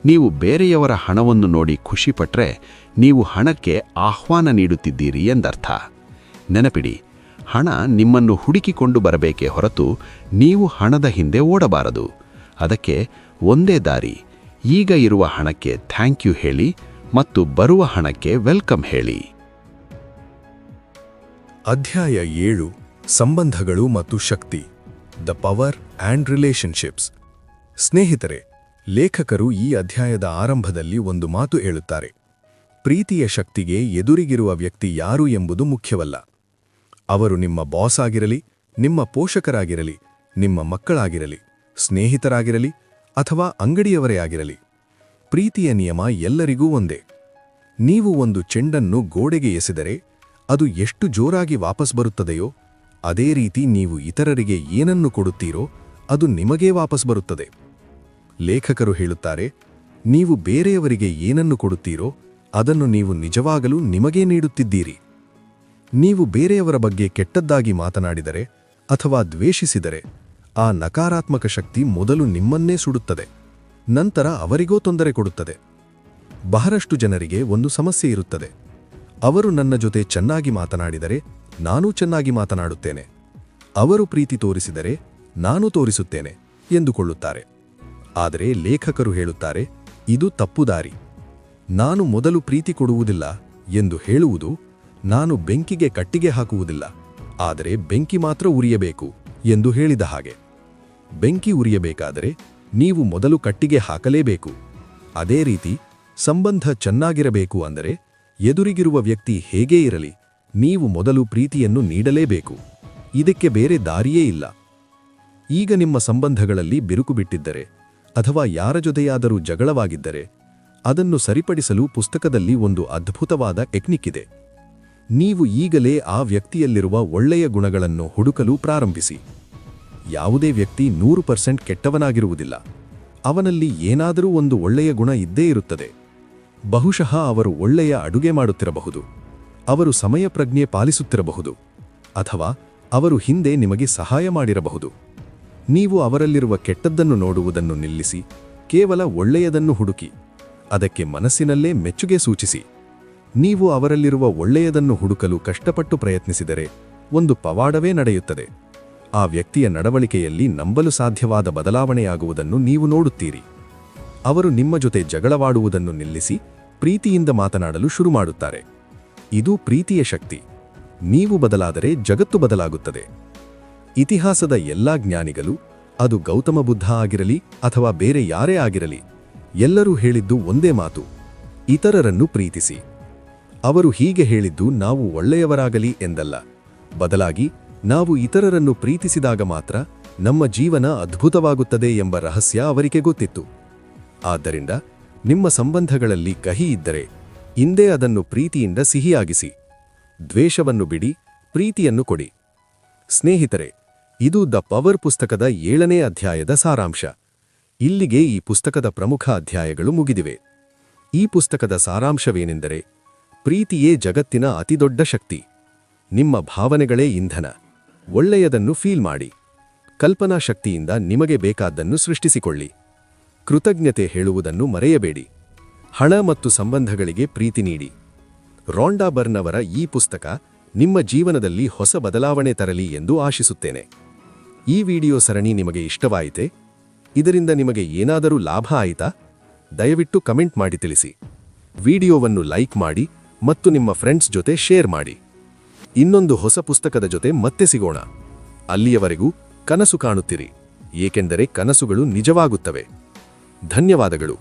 ನೀವು ಬೇರೆಯವರ ಹಣವನ್ನು ನೋಡಿ ಖುಷಿಪಟ್ರೆ ನೀವು ಹಣಕ್ಕೆ ಆಹ್ವಾನ ನೀಡುತ್ತಿದ್ದೀರಿ ಎಂದರ್ಥ. ನೆನಪಿಡಿ, ಹಣ ನಿಮ್ಮನ್ನು ಹುಡುಕಿಕೊಂಡು ಬರಬೇಕೇ ಹೊರತು ನೀವು ಹಣದ ಹಿಂದೆ ಓಡಬಾರದು. ಅದಕ್ಕೆ ಒಂದೇ ದಾರಿ, ಈಗ ಇರುವ ಹಣಕ್ಕೆ ಥ್ಯಾಂಕ್ ಯು ಹೇಳಿ ಮತ್ತು ಬರುವ ಹಣಕ್ಕೆ ವೆಲ್ಕಮ್ ಹೇಳಿ. ಅಧ್ಯಾಯ 7 ಸಂಬಂಧಗಳು ಮತ್ತು ಶಕ್ತಿ, ದ ಪವರ್ ಆ್ಯಂಡ್ ರಿಲೇಷನ್ಶಿಪ್ಸ್. ಸ್ನೇಹಿತರೆ, ಲೇಖಕರು ಈ ಅಧ್ಯಾಯದ ಆರಂಭದಲ್ಲಿ ಒಂದು ಮಾತು ಹೇಳುತ್ತಾರೆ. ಪ್ರೀತಿಯ ಶಕ್ತಿಗೆ ಎದುರಿಗಿರುವ ವ್ಯಕ್ತಿ ಯಾರು ಎಂಬುದು ಮುಖ್ಯವಲ್ಲ. ಅವರು ನಿಮ್ಮ ಬಾಸ್ ಆಗಿರಲಿ, ನಿಮ್ಮ ಪೋಷಕರಾಗಿರಲಿ, ನಿಮ್ಮ ಮಕ್ಕಳಾಗಿರಲಿ, ಸ್ನೇಹಿತರಾಗಿರಲಿ ಅಥವಾ ಅಂಗಡಿಯವರೇ ಆಗಿರಲಿ. ಪ್ರೀತಿಯ ನಿಯಮ ಎಲ್ಲರಿಗೂ ಒಂದೇ. ನೀವು ಒಂದು ಚೆಂಡನ್ನು ಗೋಡೆಗೆ ಎಸೆದರೆ ಅದು ಎಷ್ಟು ಜೋರಾಗಿ ವಾಪಸ್ ಬರುತ್ತದೆಯೋ ಅದೇ ರೀತಿ ನೀವು ಇತರರಿಗೆ ಏನನ್ನು ಕೊಡುತ್ತೀರೋ ಅದು ನಿಮಗೇ ವಾಪಸ್ ಬರುತ್ತದೆ. ಲೇಖಕರು ಹೇಳುತ್ತಾರೆ, ನೀವು ಬೇರೆಯವರಿಗೆ ಏನನ್ನು ಕೊಡುತ್ತೀರೋ ಅದನ್ನು ನೀವು ನಿಜವಾಗಲೂ ನಿಮಗೇ ನೀಡುತ್ತಿದ್ದೀರಿ. ನೀವು ಬೇರೆಯವರ ಬಗ್ಗೆ ಕೆಟ್ಟದ್ದಾಗಿ ಮಾತನಾಡಿದರೆ ಅಥವಾ ದ್ವೇಷಿಸಿದರೆ ಆ ನಕಾರಾತ್ಮಕ ಶಕ್ತಿ ಮೊದಲು ನಿಮ್ಮನ್ನೇ ಸುಡುತ್ತದೆ, ನಂತರ ಅವರಿಗೂ ತೊಂದರೆ ಕೊಡುತ್ತದೆ. ಬಹಳಷ್ಟು ಜನರಿಗೆ ಒಂದು ಸಮಸ್ಯೆ ಇರುತ್ತದೆ. ಅವರು ನನ್ನ ಜೊತೆ ಚೆನ್ನಾಗಿ ಮಾತನಾಡಿದರೆ ನಾನೂ ಚೆನ್ನಾಗಿ ಮಾತನಾಡುತ್ತೇನೆ, ಅವರು ಪ್ರೀತಿ ತೋರಿಸಿದರೆ ನಾನು ತೋರಿಸುತ್ತೇನೆ ಎಂದುಕೊಳ್ಳುತ್ತಾರೆ. ಆದರೆ ಲೇಖಕರು ಹೇಳುತ್ತಾರೆ, ಇದು ತಪ್ಪು ದಾರಿ. ನಾನು ಮೊದಲು ಪ್ರೀತಿ ಕೊಡುವುದಿಲ್ಲ ಎಂದು ಹೇಳುವುದು ನಾನು ಬೆಂಕಿಗೆ ಕಟ್ಟಿಗೆ ಹಾಕುವುದಿಲ್ಲ, ಆದರೆ ಬೆಂಕಿ ಮಾತ್ರ ಉರಿಯಬೇಕು ಎಂದು ಹೇಳಿದ ಹಾಗೆ. ಬೆಂಕಿ ಉರಿಯಬೇಕಾದರೆ ನೀವು ಮೊದಲು ಕಟ್ಟಿಗೆ ಹಾಕಲೇಬೇಕು. ಅದೇ ರೀತಿ ಸಂಬಂಧ ಚೆನ್ನಾಗಿರಬೇಕು ಅಂದರೆ ಎದುರಿಗಿರುವ ವ್ಯಕ್ತಿ ಹೇಗೇ ಇರಲಿ ನೀವು ಮೊದಲು ಪ್ರೀತಿಯನ್ನು ನೀಡಲೇಬೇಕು. ಇದಕ್ಕೆ ಬೇರೆ ದಾರಿಯೇ ಇಲ್ಲ. ಈಗ ನಿಮ್ಮ ಸಂಬಂಧಗಳಲ್ಲಿ ಬಿರುಕು ಬಿಟ್ಟಿದ್ದರೆ ಅಥವಾ ಯಾರ ಜೊತೆಯಾದರೂ ಜಗಳವಾಗಿದ್ದರೆ ಅದನ್ನು ಸರಿಪಡಿಸಲು ಪುಸ್ತಕದಲ್ಲಿ ಒಂದು ಅದ್ಭುತವಾದ ಟೆಕ್ನಿಕ್ ಇದೆ. ನೀವು ಈಗಲೇ ಆ ವ್ಯಕ್ತಿಯಲ್ಲಿರುವ ಒಳ್ಳೆಯ ಗುಣಗಳನ್ನು ಹುಡುಕಲು ಪ್ರಾರಂಭಿಸಿ. ಯಾವುದೇ ವ್ಯಕ್ತಿ 100% ಕೆಟ್ಟವನಾಗಿರುವುದಿಲ್ಲ. ಅವನಲ್ಲಿ ಏನಾದರೂ ಒಂದು ಒಳ್ಳೆಯ ಗುಣ ಇದ್ದೇ ಇರುತ್ತದೆ. ಬಹುಶಃ ಅವರು ಒಳ್ಳೆಯ ಅಡುಗೆ ಮಾಡುತ್ತಿರಬಹುದು, ಅವರು ಸಮಯ ಪ್ರಜ್ಞೆ ಪಾಲಿಸುತ್ತಿರಬಹುದು, ಅಥವಾ ಅವರು ಹಿಂದೆ ನಿಮಗೆ ಸಹಾಯ ಮಾಡಿರಬಹುದು. ನೀವು ಅವರಲ್ಲಿರುವ ಕೆಟ್ಟದ್ದನ್ನು ನೋಡುವುದನ್ನು ನಿಲ್ಲಿಸಿ ಕೇವಲ ಒಳ್ಳೆಯದನ್ನು ಹುಡುಕಿ ಅದಕ್ಕೆ ಮನಸ್ಸಿನಲ್ಲೇ ಮೆಚ್ಚುಗೆ ಸೂಚಿಸಿ. ನೀವು ಅವರಲ್ಲಿರುವ ಒಳ್ಳೆಯದನ್ನು ಹುಡುಕಲು ಕಷ್ಟಪಟ್ಟು ಪ್ರಯತ್ನಿಸಿದರೆ ಒಂದು ಪವಾಡವೇ ನಡೆಯುತ್ತದೆ. ಆ ವ್ಯಕ್ತಿಯ ನಡವಳಿಕೆಯಲ್ಲಿ ನಂಬಲು ಸಾಧ್ಯವಾದ ಬದಲಾವಣೆಯಾಗುವುದನ್ನು ನೀವು ನೋಡುತ್ತೀರಿ. ಅವರು ನಿಮ್ಮ ಜೊತೆ ಜಗಳವಾಡುವುದನ್ನು ನಿಲ್ಲಿಸಿ ಪ್ರೀತಿಯಿಂದ ಮಾತನಾಡಲು ಶುರು ಮಾಡುತ್ತಾರೆ. ಇದು ಪ್ರೀತಿಯ ಶಕ್ತಿ. ನೀವು ಬದಲಾದರೆ ಜಗತ್ತು ಬದಲಾಗುತ್ತದೆ. ಇತಿಹಾಸದ ಎಲ್ಲಾ ಜ್ಞಾನಿಗಳು, ಅದು ಗೌತಮ ಬುದ್ಧ ಆಗಿರಲಿ ಅಥವಾ ಬೇರೆ ಯಾರೇ ಆಗಿರಲಿ, ಎಲ್ಲರೂ ಹೇಳಿದ್ದು ಒಂದೇ ಮಾತು, ಇತರರನ್ನು ಪ್ರೀತಿಸಿ. ಅವರು ಹೀಗೆ ಹೇಳಿದ್ದು ನಾವು ಒಳ್ಳೆಯವರಾಗಲಿ ಎಂದಲ್ಲ, ಬದಲಾಗಿ ನಾವು ಇತರರನ್ನು ಪ್ರೀತಿಸಿದಾಗ ಮಾತ್ರ ನಮ್ಮ ಜೀವನ ಅದ್ಭುತವಾಗುತ್ತದೆ ಎಂಬ ರಹಸ್ಯ ಅವರಿಗೆ ಗೊತ್ತಿತ್ತು. ಆದ್ದರಿಂದ ನಿಮ್ಮ ಸಂಬಂಧಗಳಲ್ಲಿ ಕಹಿ ಇದ್ದರೆ ಇಂದೇ ಅದನ್ನು ಪ್ರೀತಿಯಿಂದ ಸಿಹಿಯಾಗಿಸಿ. ದ್ವೇಷವನ್ನು ಬಿಡಿ, ಪ್ರೀತಿಯನ್ನು ಕೊಡಿ. ಸ್ನೇಹಿತರೆ, ಇದು ದ ಪವರ್ ಪುಸ್ತಕದ 7ನೇ ಅಧ್ಯಾಯದ ಸಾರಾಂಶ. ಇಲ್ಲಿಗೆ ಈ ಪುಸ್ತಕದ ಪ್ರಮುಖ ಅಧ್ಯಾಯಗಳು ಮುಗಿದಿವೆ. ಈ ಪುಸ್ತಕದ ಸಾರಾಂಶವೇನೆಂದರೆ, ಪ್ರೀತಿಯೇ ಜಗತ್ತಿನ ಅತಿದೊಡ್ಡ ಶಕ್ತಿ. ನಿಮ್ಮ ಭಾವನೆಗಳೇ ಇಂಧನ. ಒಳ್ಳೆಯದನ್ನು ಫೀಲ್ ಮಾಡಿ. ಕಲ್ಪನಾ ಶಕ್ತಿಯಿಂದ ನಿಮಗೆ ಬೇಕಾದ್ದನ್ನು ಸೃಷ್ಟಿಸಿಕೊಳ್ಳಿ. ಕೃತಜ್ಞತೆ ಹೇಳುವುದನ್ನು ಮರೆಯಬೇಡಿ. ಹಣ ಮತ್ತು ಸಂಬಂಧಗಳಿಗೆ ಪ್ರೀತಿ ನೀಡಿ. ರಾಂಡಾ ಬರ್ನ್ ಅವರ ಈ ಪುಸ್ತಕ ನಿಮ್ಮ ಜೀವನದಲ್ಲಿ ಹೊಸ ಬದಲಾವಣೆ ತರಲಿ ಎಂದು ಆಶಿಸುತ್ತೇನೆ. ಈ ವಿಡಿಯೋ ಸರಣಿ ನಿಮಗೆ ಇಷ್ಟವಾಯಿತೆ? ಇದರಿಂದ ನಿಮಗೆ ಏನಾದರೂ ಲಾಭ ಆಯಿತಾ? ದಯವಿಟ್ಟು ಕಮೆಂಟ್ ಮಾಡಿ ತಿಳಿಸಿ. ವಿಡಿಯೋವನ್ನು ಲೈಕ್ ಮಾಡಿ ಮತ್ತು ನಿಮ್ಮ ಫ್ರೆಂಡ್ಸ್ ಜೊತೆ ಶೇರ್ ಮಾಡಿ. ಇನ್ನೊಂದು ಹೊಸ ಪುಸ್ತಕದ ಜೊತೆ ಮತ್ತೆ ಸಿಗೋಣ. ಅಲ್ಲಿಯವರೆಗೂ ಕನಸು ಕಾಣುತ್ತಿರಿ, ಏಕೆಂದರೆ ಕನಸುಗಳು ನಿಜವಾಗುತ್ತವೆ. ಧನ್ಯವಾದಗಳು.